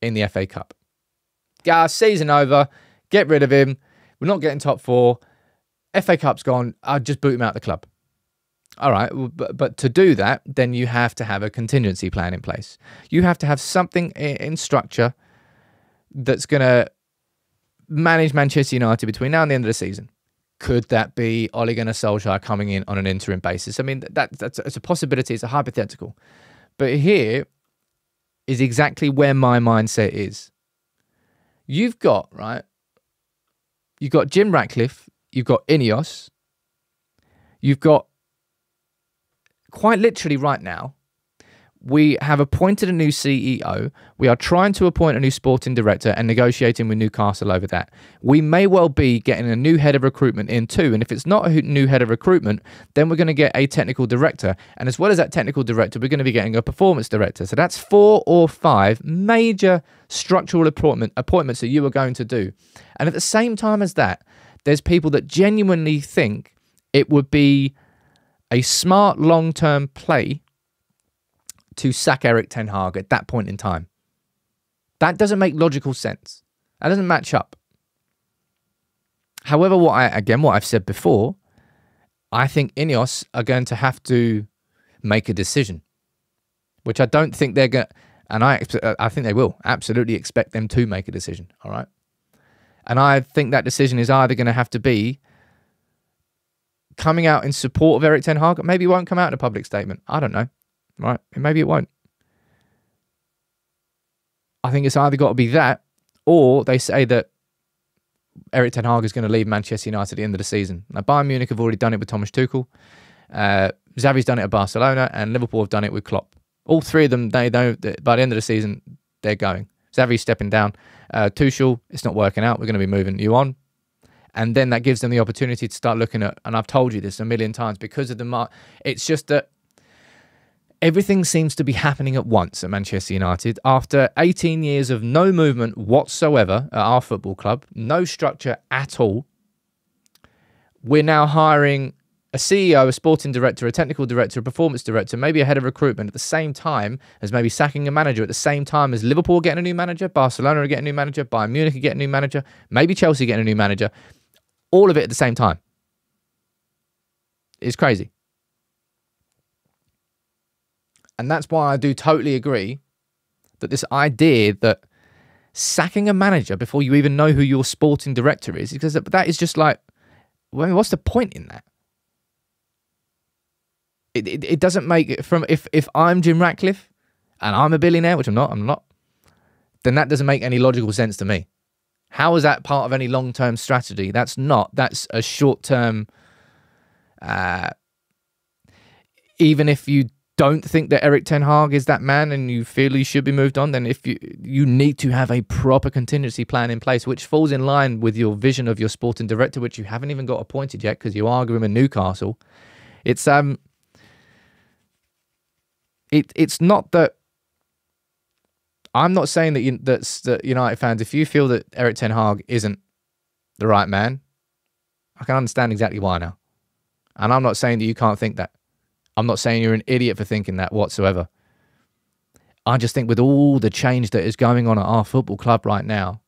in the FA Cup. Season over, get rid of him, we're not getting top four, FA Cup's gone, I'll just boot him out of the club. All right, but to do that, then you have to have a contingency plan in place. You have to have something in structure that's going to manage Manchester United between now and the end of the season. Could that be Ole Gunnar Solskjaer coming in on an interim basis? I mean, that's a possibility. It's a hypothetical. But here is exactly where my mindset is. You've got Jim Ratcliffe, you've got INEOS, you've got, quite literally right now, we have appointed a new CEO. We are trying to appoint a new sporting director and negotiating with Newcastle over that. We may well be getting a new head of recruitment in too. And if it's not a new head of recruitment, then we're going to get a technical director. And as well as that technical director, we're going to be getting a performance director. So that's 4 or 5 major structural appointments that you are going to do. And at the same time as that, there's people that genuinely think it would be a smart long-term play to sack Erik ten Hag at that point in time. That doesn't make logical sense. That doesn't match up. However, what I've said before, I think INEOS are going to have to make a decision, which I don't think they're going to, and I think they will absolutely expect them to make a decision, all right? And I think that decision is either going to have to be coming out in support of Erik ten Hag. Maybe it won't come out in a public statement. I don't know, right? Maybe it won't. I think it's either got to be that, or they say that Erik ten Hag is going to leave Manchester United at the end of the season. Now, Bayern Munich have already done it with Thomas Tuchel. Xavi's done it at Barcelona, and Liverpool have done it with Klopp. All three of them, they know that by the end of the season, they're going. Xavi's stepping down. Tuchel, it's not working out. We're going to be moving you on. And then that gives them the opportunity to start looking at, and I've told you this a million times, because of the it's just that everything seems to be happening at once at Manchester United. After 18 years of no movement whatsoever at our football club, no structure at all, we're now hiring a CEO, a sporting director, a technical director, a performance director, maybe a head of recruitment at the same time as maybe sacking a manager, at the same time as Liverpool getting a new manager, Barcelona are getting a new manager, Bayern Munich are getting a new manager, maybe Chelsea getting a new manager. All of it at the same time. It's crazy. And that's why I do totally agree that this idea that sacking a manager before you even know who your sporting director is, because that is just like, well, what's the point in that? It doesn't make it from, if I'm Jim Ratcliffe and I'm a billionaire, which I'm not, then that doesn't make any logical sense to me. How is that part of any long-term strategy? That's a short-term, even if you don't think that Erik ten Hag is that man and you feel he should be moved on, then if you need to have a proper contingency plan in place, which falls in line with your vision of your sporting director, which you haven't even got appointed yet because you argue him in Newcastle. It's not that. I'm not saying that that United fans, if you feel that Erik ten Hag isn't the right man, I can understand exactly why now. And I'm not saying that you can't think that. I'm not saying you're an idiot for thinking that whatsoever. I just think with all the change that is going on at our football club right now,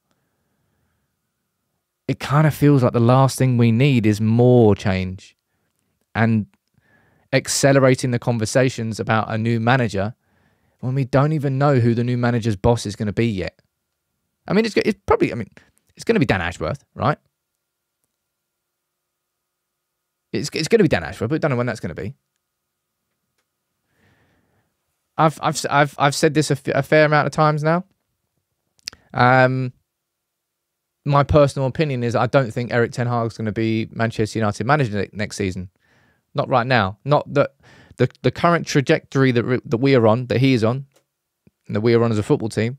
it kind of feels like the last thing we need is more change and accelerating the conversations about a new manager when we don't even know who the new manager's boss is going to be yet. I mean, it's probably, it's going to be Dan Ashworth, right? It's going to be Dan Ashworth, but I don't know when that's going to be. I've said this a fair amount of times now. My personal opinion is I don't think Erik ten Hag is going to be Manchester United manager next season. Not right now. Not that the current trajectory that we are on, that he is on, and that we are on as a football team.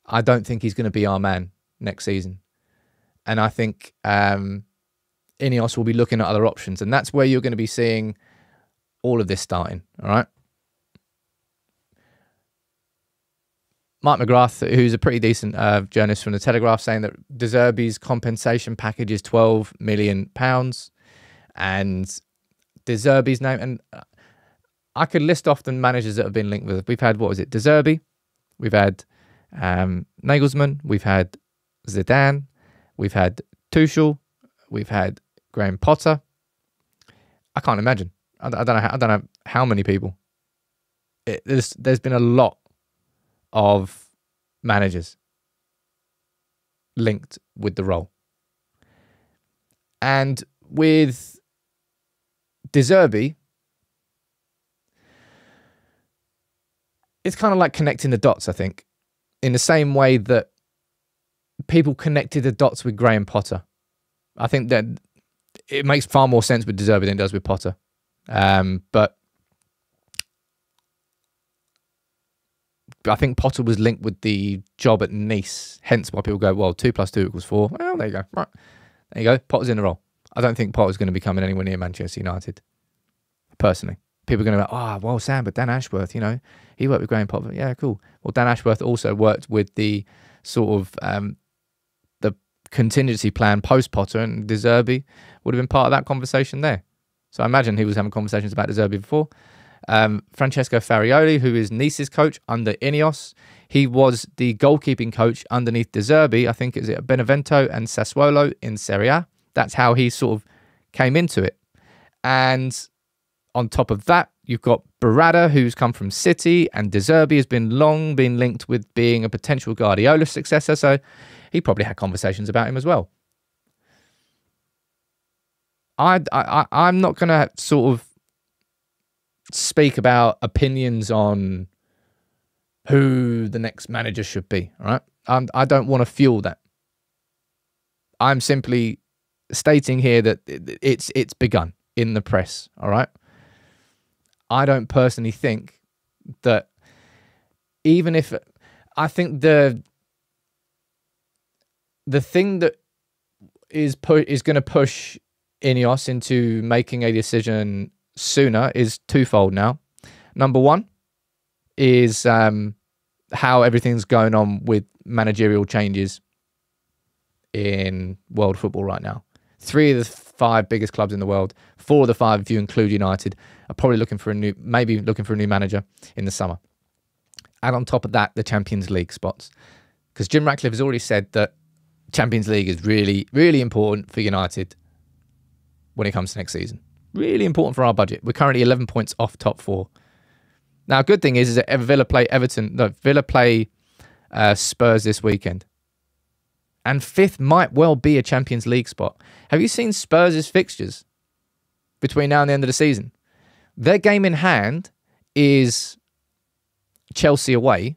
I don't think he's going to be our man next season, and I think INEOS will be looking at other options, and that's where you're going to be seeing all of this starting. All right. Mike McGrath, who's a pretty decent journalist from the Telegraph, saying that De Zerbi's compensation package is £12 million. And De Zerbi's name, and I could list off the managers that have been linked with it. We've had, what was it, De Zerbi, we've had Nagelsmann, we've had Zidane, we've had Tuchel, we've had Graham Potter. I can't imagine. I don't know how many people. There's been a lot of managers linked with the role. And with De Zerbi, it's kind of like connecting the dots, I think, in the same way that people connected the dots with Graham Potter. I think that it makes far more sense with De Zerbi than it does with Potter. But I think Potter was linked with the job at Nice, hence why people go, well, 2 + 2 = 4. Well, there you go. Right. There you go. Potter's in the role. I don't think Potter's going to be coming anywhere near Manchester United, personally. People are going to be like, well, Sam, but Dan Ashworth, he worked with Graham Potter. Yeah, cool. Well, Dan Ashworth also worked with the sort of the contingency plan post-Potter, and De Zerbi would have been part of that conversation there. So I imagine he was having conversations about De Zerbi before. Francesco Farioli, who is Nice's coach under INEOS. He was the goalkeeping coach underneath De Zerbi. I think it's at Benevento and Sassuolo in Serie A. That's how he sort of came into it. And on top of that, you've got Berardi, who's come from City, and De Zerbi has long been linked with being a potential Guardiola successor. So he probably had conversations about him as well. I'm not going to sort of speak about opinions on who the next manager should be, right? I don't want to fuel that. I'm simply stating here that it's begun in the press, all right? I don't personally think that, even if I think the thing that is going to push INEOS into making a decision sooner is twofold now. Number one is how everything's going on with managerial changes in world football right now. 3 of the 5 biggest clubs in the world, 4 of the 5, if you include United, are probably looking for a new manager in the summer. And on top of that, the Champions League spots. Because Jim Ratcliffe has already said that Champions League is really, really important for United when it comes to next season. Really important for our budget. We're currently 11 points off top 4. Now, good thing is that Villa play Spurs this weekend. And 5th might well be a Champions League spot. Have you seen Spurs' fixtures between now and the end of the season? Their game in hand is Chelsea away.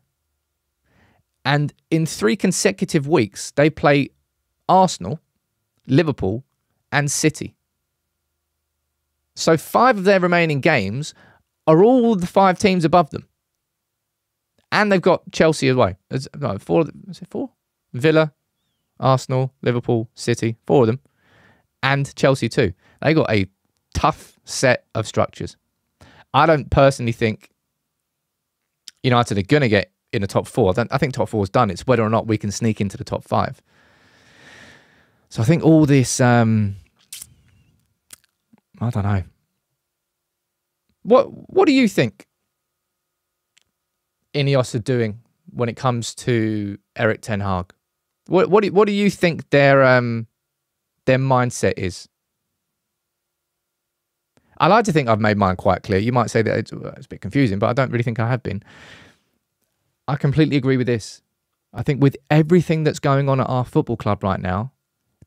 And in 3 consecutive weeks, they play Arsenal, Liverpool, and City. So 5 of their remaining games are all the 5 teams above them. And they've got Chelsea away. No, 4? Is it 4? Villa, Arsenal, Liverpool, City, 4 of them. And Chelsea too. They got a tough set of structures. I don't personally think United are going to get in the top 4. I think top 4 is done. It's whether or not we can sneak into the top 5. So I think all this, I don't know. What do you think INEOS are doing when it comes to Erik ten Hag? What do you think their mindset is? I like to think I've made mine quite clear. You might say that it's a bit confusing, but I don't really think I have been. I completely agree with this. I think with everything that's going on at our football club right now,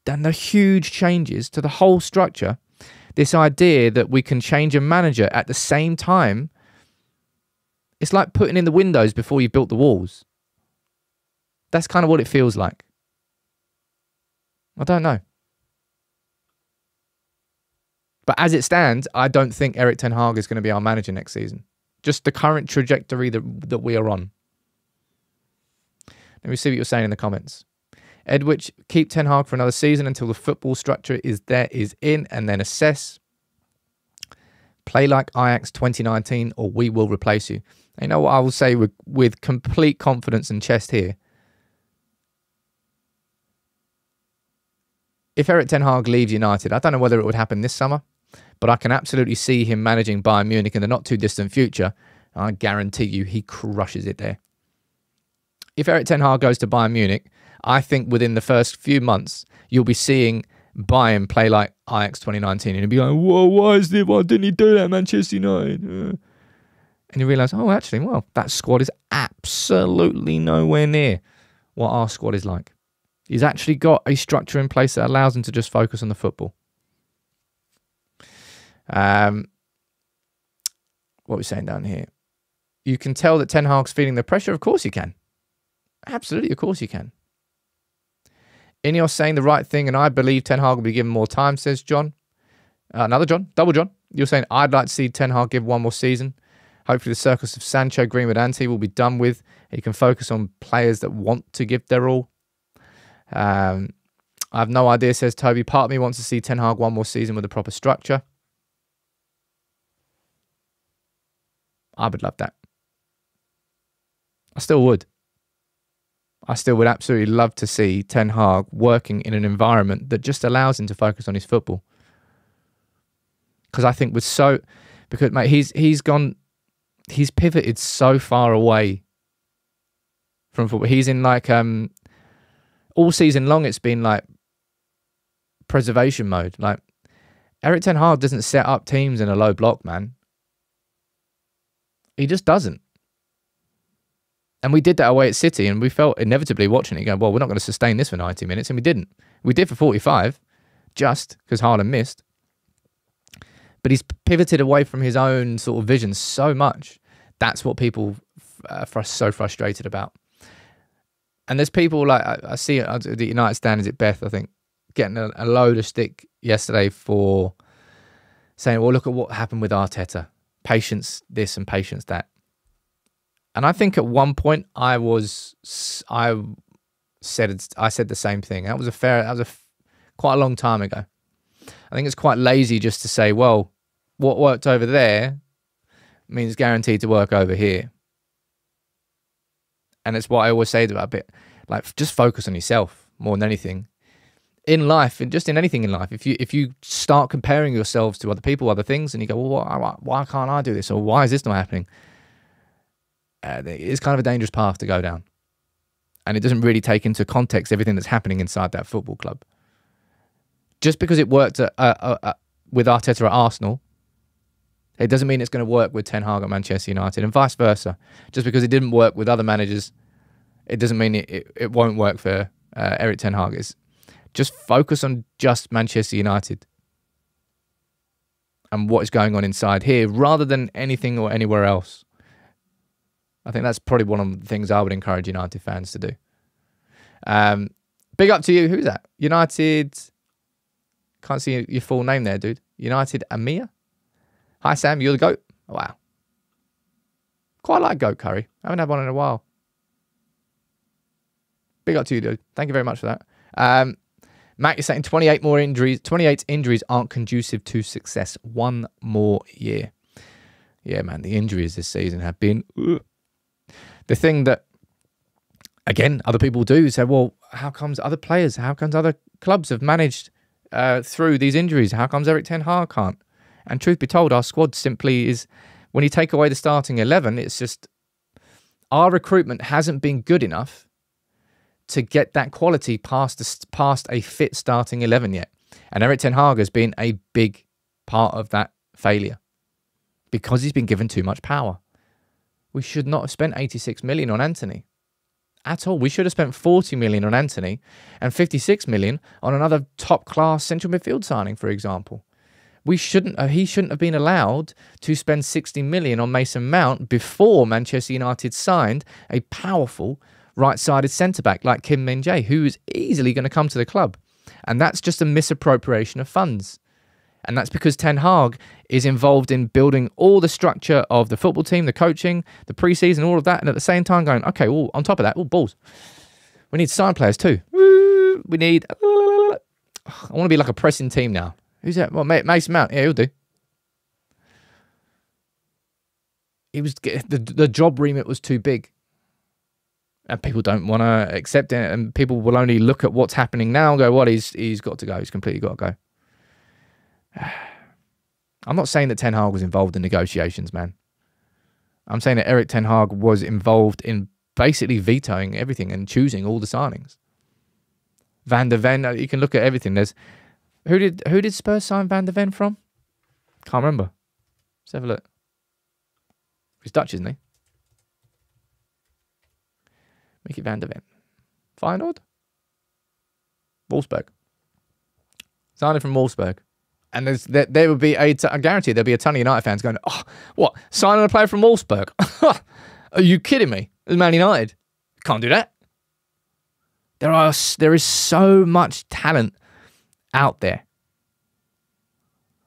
and the huge changes to the whole structure, this idea that we can change a manager at the same time, it's like putting in the windows before you built the walls. That's kind of what it feels like. I don't know. But as it stands, I don't think Erik ten Hag is going to be our manager next season. Just the current trajectory that we are on. Let me see what you're saying in the comments. Edwich, keep Ten Hag for another season until the football structure is in, and then assess. Play like Ajax 2019 or we will replace you. You know what I will say with complete confidence and chest here? If Erik ten Hag leaves United, I don't know whether it would happen this summer, but I can absolutely see him managing Bayern Munich in the not too distant future. I guarantee you he crushes it there. If Erik ten Hag goes to Bayern Munich, I think within the first few months, you'll be seeing Bayern play like Ajax 2019. And you'll be like, whoa, why didn't he do that, Manchester United? And you realise, oh, actually, well, that squad is absolutely nowhere near what our squad is like. He's actually got a structure in place that allows him to just focus on the football. What are we saying down here? You can tell that Ten Hag's feeling the pressure. Of course you can. Absolutely, of course you can. INEOS saying the right thing, and I believe Ten Hag will be given more time, says John. Another John, double John. You're saying, I'd like to see Ten Hag give one more season. Hopefully the circus of Sancho, Greenwood, Ante will be done with. He can focus on players that want to give their all. I have no idea, says Toby. Part of me wants to see Ten Hag one more season with a proper structure. I would love that. I still would. I still would absolutely love to see Ten Hag working in an environment that just allows him to focus on his football. Because I think because mate, he's pivoted so far away from football. He's in like all season long. It's been like preservation mode. Like Erik ten Hag doesn't set up teams in a low block, man. He just doesn't. And we did that away at City, and we felt inevitably watching it going, well, we're not going to sustain this for 90 minutes, and we didn't. We did for 45, just because Haaland missed. But he's pivoted away from his own sort of vision so much. That's what people are so frustrated about. And there's people like, I see it at the United stand, is it Beth, I think, getting a load of stick yesterday for saying, well, look at what happened with Arteta. Patience this and patience that. And I think at one point I said the same thing. That was quite a long time ago. I think it's quite lazy just to say, well, what worked over there means guaranteed to work over here. And it's what I always say about a bit, like, just focus on yourself more than anything. In life, and just in anything in life, if you start comparing yourselves to other people, other things, and you go, well, why can't I do this? Or why is this not happening? It's kind of a dangerous path to go down. And it doesn't really take into context everything that's happening inside that football club. Just because it worked with Arteta at Arsenal, it doesn't mean it's going to work with Ten Hag at Manchester United, and vice versa. Just because it didn't work with other managers, it doesn't mean it won't work for Erik ten Hag. Just focus on just Manchester United and what is going on inside here rather than anything or anywhere else. I think that's probably one of the things I would encourage United fans to do. Big up to you. Who's that? United. Can't see your full name there, dude. United Amir. Hi, Sam. You're the GOAT. Oh, wow. Quite like goat curry. I haven't had one in a while. Big up to you, dude. Thank you very much for that. Matt, you're saying 28 injuries aren't conducive to success. One more year. Yeah, man. The injuries this season have been... The thing that, again, other people do say, well, how comes other clubs have managed through these injuries? How comes Erik ten Hag can't? And truth be told, our squad simply is, when you take away the starting 11, it's just our recruitment hasn't been good enough to get that quality past a fit starting 11 yet. And Erik ten Hag has been a big part of that failure because he's been given too much power. We should not have spent 86 million on Anthony at all. We should have spent 40 million on Anthony and 56 million on another top-class central midfield signing, for example. He shouldn't have been allowed to spend 60 million on Mason Mount before Manchester United signed a powerful right-sided centre-back like Kim Min-jae, who is easily going to come to the club. And that's just a misappropriation of funds. And that's because Ten Hag is involved in building all the structure of the football team, the coaching, the pre-season, all of that. And at the same time going, okay, well, on top of that, balls. We need sign players too. We need... I want to be like a pressing team now. Who's that? Well, Mason Mount. Yeah, he'll do. The job remit was too big. And people don't want to accept it. And people will only look at what's happening now and go, well, he's got to go. He's completely got to go. I'm not saying that Ten Hag was involved in negotiations, man. I'm saying that Erik ten Hag was involved in basically vetoing everything and choosing all the signings. Van der Ven, you can look at everything. There's who did Spurs sign Van der Ven from? Can't remember. Let's have a look. He's Dutch, isn't he? Mickey Van der Ven. Feyenoord? Wolfsburg. Signed from Wolfsburg. And there would be I guarantee there'll be a ton of United fans going, oh, what? Signing a player from Wolfsburg? Are you kidding me? It's Man United. Can't do that. There is so much talent out there.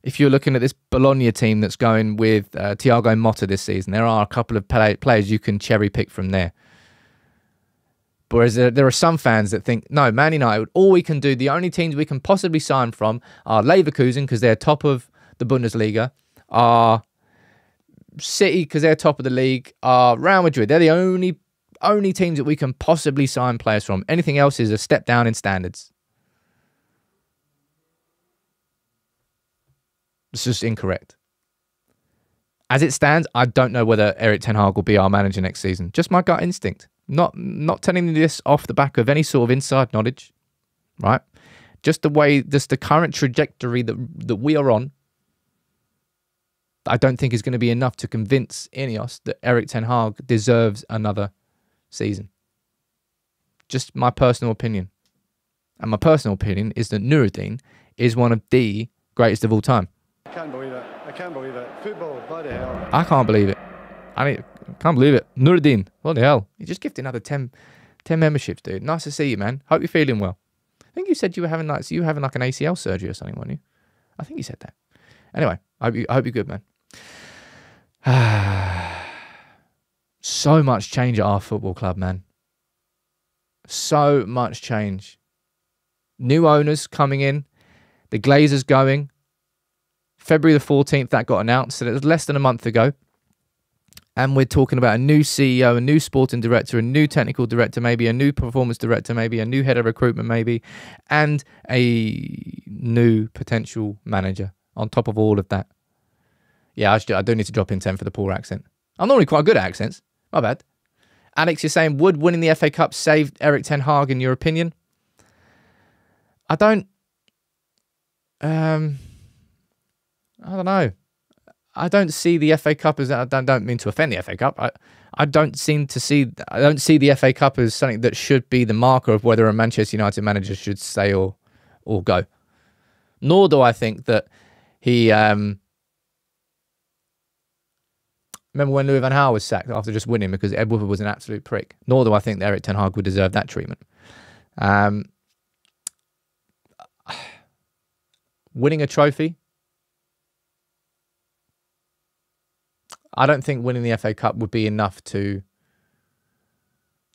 If you're looking at this Bologna team that's going with Thiago Motta this season, there are a couple of players you can cherry pick from there. Whereas there are some fans that think, no, Man United, all we can do, the only teams we can possibly sign from are Leverkusen because they're top of the Bundesliga, are City because they're top of the league, are Real Madrid. They're the only teams that we can possibly sign players from. Anything else is a step down in standards. It's just incorrect. As it stands, I don't know whether Erik ten Hag will be our manager next season. Just my gut instinct. Not telling you this off the back of any sort of inside knowledge, right? Just the current trajectory that we are on, I don't think is going to be enough to convince INEOS that Erik ten Hag deserves another season. Just my personal opinion. And my personal opinion is that Nuruddin is one of the greatest of all time. I can't believe it. I can't believe it. Football, bloody hell. I can't believe it. I can't believe it. Nuruddin, what the hell? You just gifted another 10 memberships, dude. Nice to see you, man. Hope you're feeling well. I think you said you were having like an ACL surgery or something, weren't you? I think you said that. Anyway, I hope you're good, man. So much change at our football club, man. So much change. New owners coming in. The Glazers going. February the 14th, that got announced. So it was less than a month ago. And we're talking about a new CEO, a new sporting director, a new technical director, maybe a new performance director, maybe a new head of recruitment, maybe, and a new potential manager on top of all of that. Yeah, I do need to drop in 10 for the poor accent. I'm normally quite good at accents. My bad. Alex, you're saying, would winning the FA Cup save Erik ten Hag in your opinion? I don't know. I don't see the FA Cup as, I don't mean to offend the FA Cup. I don't see the FA Cup as something that should be the marker of whether a Manchester United manager should stay or go. Nor do I think that he, remember when Louis van Gaal was sacked after just winning because Ed Woodward was an absolute prick. Nor do I think that Erik ten Hag would deserve that treatment. Winning a trophy, I don't think winning the FA Cup would be enough to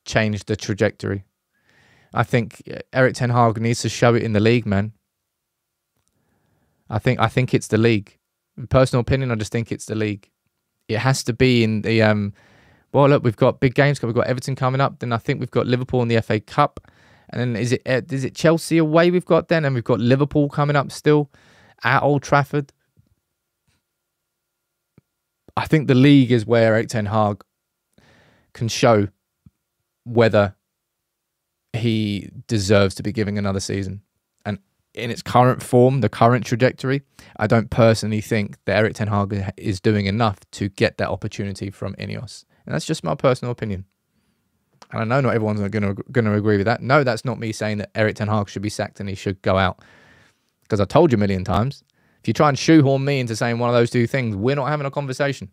change the trajectory. I think Erik ten Hag needs to show it in the league, man. I think it's the league. In personal opinion, I just think it's the league. It has to be in the well, look, we've got big games. We've got Everton coming up. Then I think we've got Liverpool in the FA Cup. And then is it Chelsea away we've got then? And we've got Liverpool coming up still at Old Trafford. I think the league is where Erik ten Hag can show whether he deserves to be given another season. And in its current form, the current trajectory, I don't personally think that Erik ten Hag is doing enough to get that opportunity from INEOS. And that's just my personal opinion. And I know not everyone's going to agree with that. No, that's not me saying that Erik ten Hag should be sacked and he should go out. Because I told you a million times, if you try and shoehorn me into saying one of those two things, we're not having a conversation.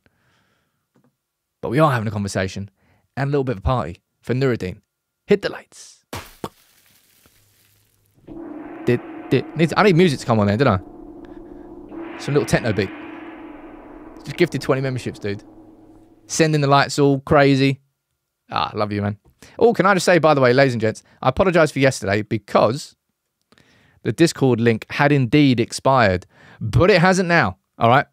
But we are having a conversation and a little bit of a party for Nuruddin. Hit the lights. I need music to come on there, don't I? Some little techno beat. Just gifted 20 memberships, dude. Sending the lights all crazy. I love you, man. Oh, can I just say, by the way, ladies and gents, I apologise for yesterday because the Discord link had indeed expired, but it hasn't now, all right?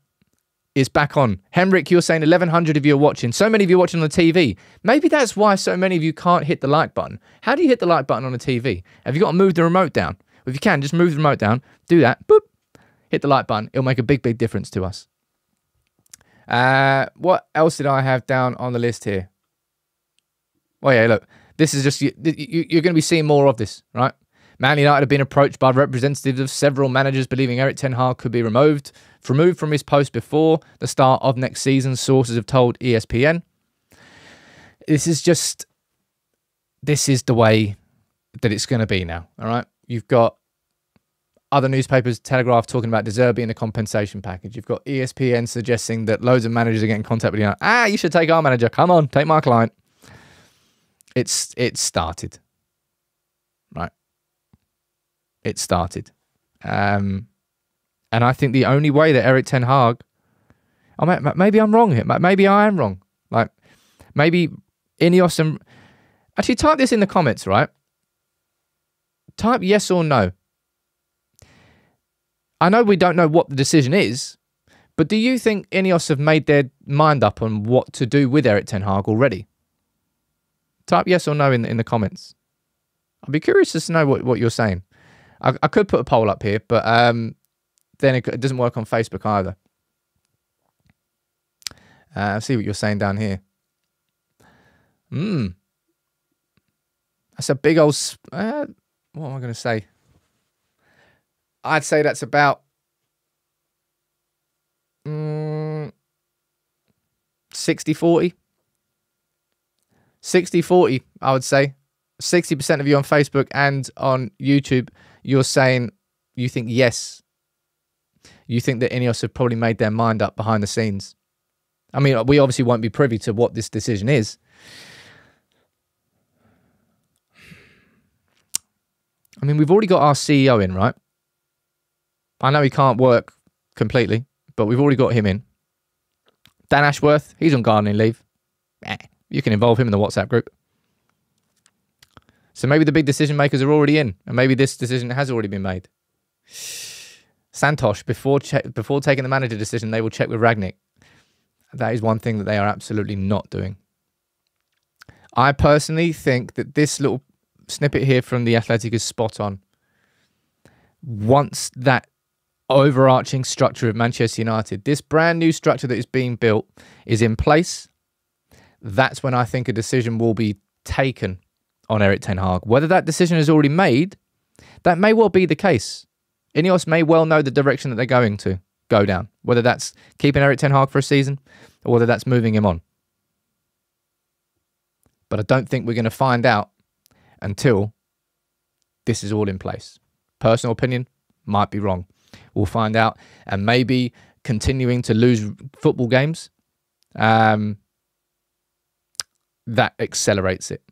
It's back on. Henrik, you're saying 1,100 of you are watching. So many of you are watching on the TV. Maybe that's why so many of you can't hit the like button. How do you hit the like button on the TV? Have you got to move the remote down? If you can, just move the remote down. Do that. Boop. Hit the like button. It'll make a big, big difference to us. What else did I have down on the list here? Oh, yeah, look. This is just... You're going to be seeing more of this, right? Man United have been approached by representatives of several managers believing Erik ten Hag could be removed from his post before the start of next season, sources have told ESPN. This is the way that it's going to be now, all right? You've got other newspapers, Telegraph, talking about De Zerbi in the compensation package. You've got ESPN suggesting that loads of managers are getting in contact with you. You should take our manager. Come on, take my client. It's started, right? It started. And I think the only way that Erik ten Hag... maybe I'm wrong here. Maybe I am wrong. Like, maybe INEOS and... Actually, type this in the comments, right? Type yes or no. I know we don't know what the decision is, but do you think INEOS have made their mind up on what to do with Erik ten Hag already? Type yes or no in the comments. I'd be curious to know what you're saying. I could put a poll up here, but then it doesn't work on Facebook either. I'll see what you're saying down here. That's a big old... what am I going to say? I'd say that's about 60-40. 60-40, I would say. 60% of you on Facebook and on YouTube, you're saying you think yes. You think that INEOS have probably made their mind up behind the scenes. I mean, we obviously won't be privy to what this decision is. I mean, we've already got our CEO in, right? I know he can't work completely, but we've already got him in. Dan Ashworth, he's on gardening leave. You can involve him in the WhatsApp group. So maybe the big decision makers are already in, and maybe this decision has already been made. Santosh, before taking the manager decision, they will check with Ragnick. That is one thing that they are absolutely not doing. I personally think that this little snippet here from The Athletic is spot on. Once that overarching structure of Manchester United, this brand new structure that is being built, is in place, that's when I think a decision will be taken on Erik ten Hag. Whether that decision is already made, that may well be the case. INEOS may well know the direction that they're going to go down, whether that's keeping Erik ten Hag for a season or whether that's moving him on. But I don't think we're going to find out until this is all in place. Personal opinion, might be wrong. We'll find out, and maybe continuing to lose football games, that accelerates it.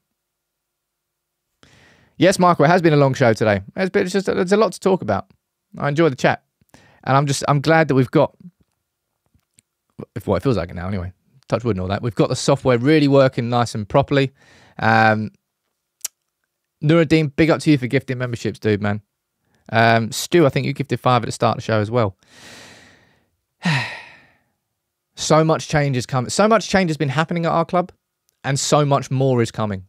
Yes, Michael, it has been there's a lot to talk about. I enjoy the chat, and I'm glad that we've got, well, it feels like it now anyway, touch wood and all that, we've got the software really working nice and properly. Nuruddin, big up to you for gifting memberships, dude, man. Stu, I think you gifted 5 at the start of the show as well. So much change is coming. So much change has been happening at our club, and so much more is coming.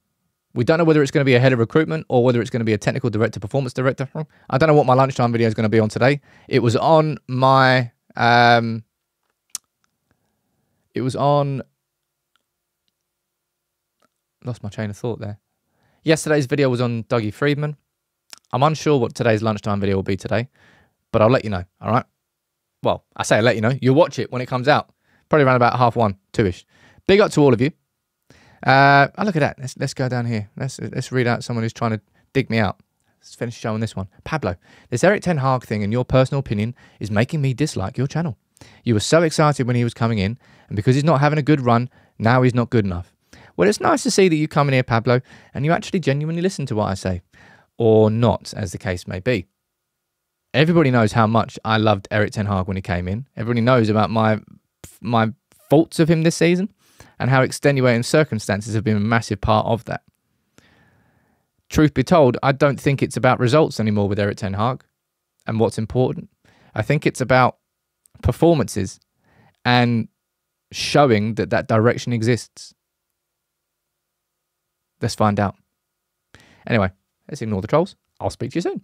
We don't know whether it's going to be a head of recruitment or whether it's going to be a technical director, performance director. I don't know what my lunchtime video is going to be on today. It was on my... Lost my chain of thought there. Yesterday's video was on Dougie Freedman. I'm unsure what today's lunchtime video will be today, but I'll let you know, all right? Well, I say I'll let you know. You'll watch it when it comes out. Probably around about 1:30, 2-ish. Big up to all of you. Oh, look at that. Let's go down here. Let's read out someone who's trying to dig me out. Let's finish showing this one. Pablo, this Erik ten Hag thing, in your personal opinion, is making me dislike your channel. You were so excited when he was coming in, and because he's not having a good run, now he's not good enough. Well, it's nice to see that you come in here, Pablo, and you actually genuinely listen to what I say. Or not, as the case may be. Everybody knows how much I loved Erik ten Hag when he came in. Everybody knows about my faults of him this season, and how extenuating circumstances have been a massive part of that. Truth be told, I don't think it's about results anymore with Erik ten Hag and what's important. I think it's about performances and showing that that direction exists. Let's find out. Anyway, let's ignore the trolls. I'll speak to you soon.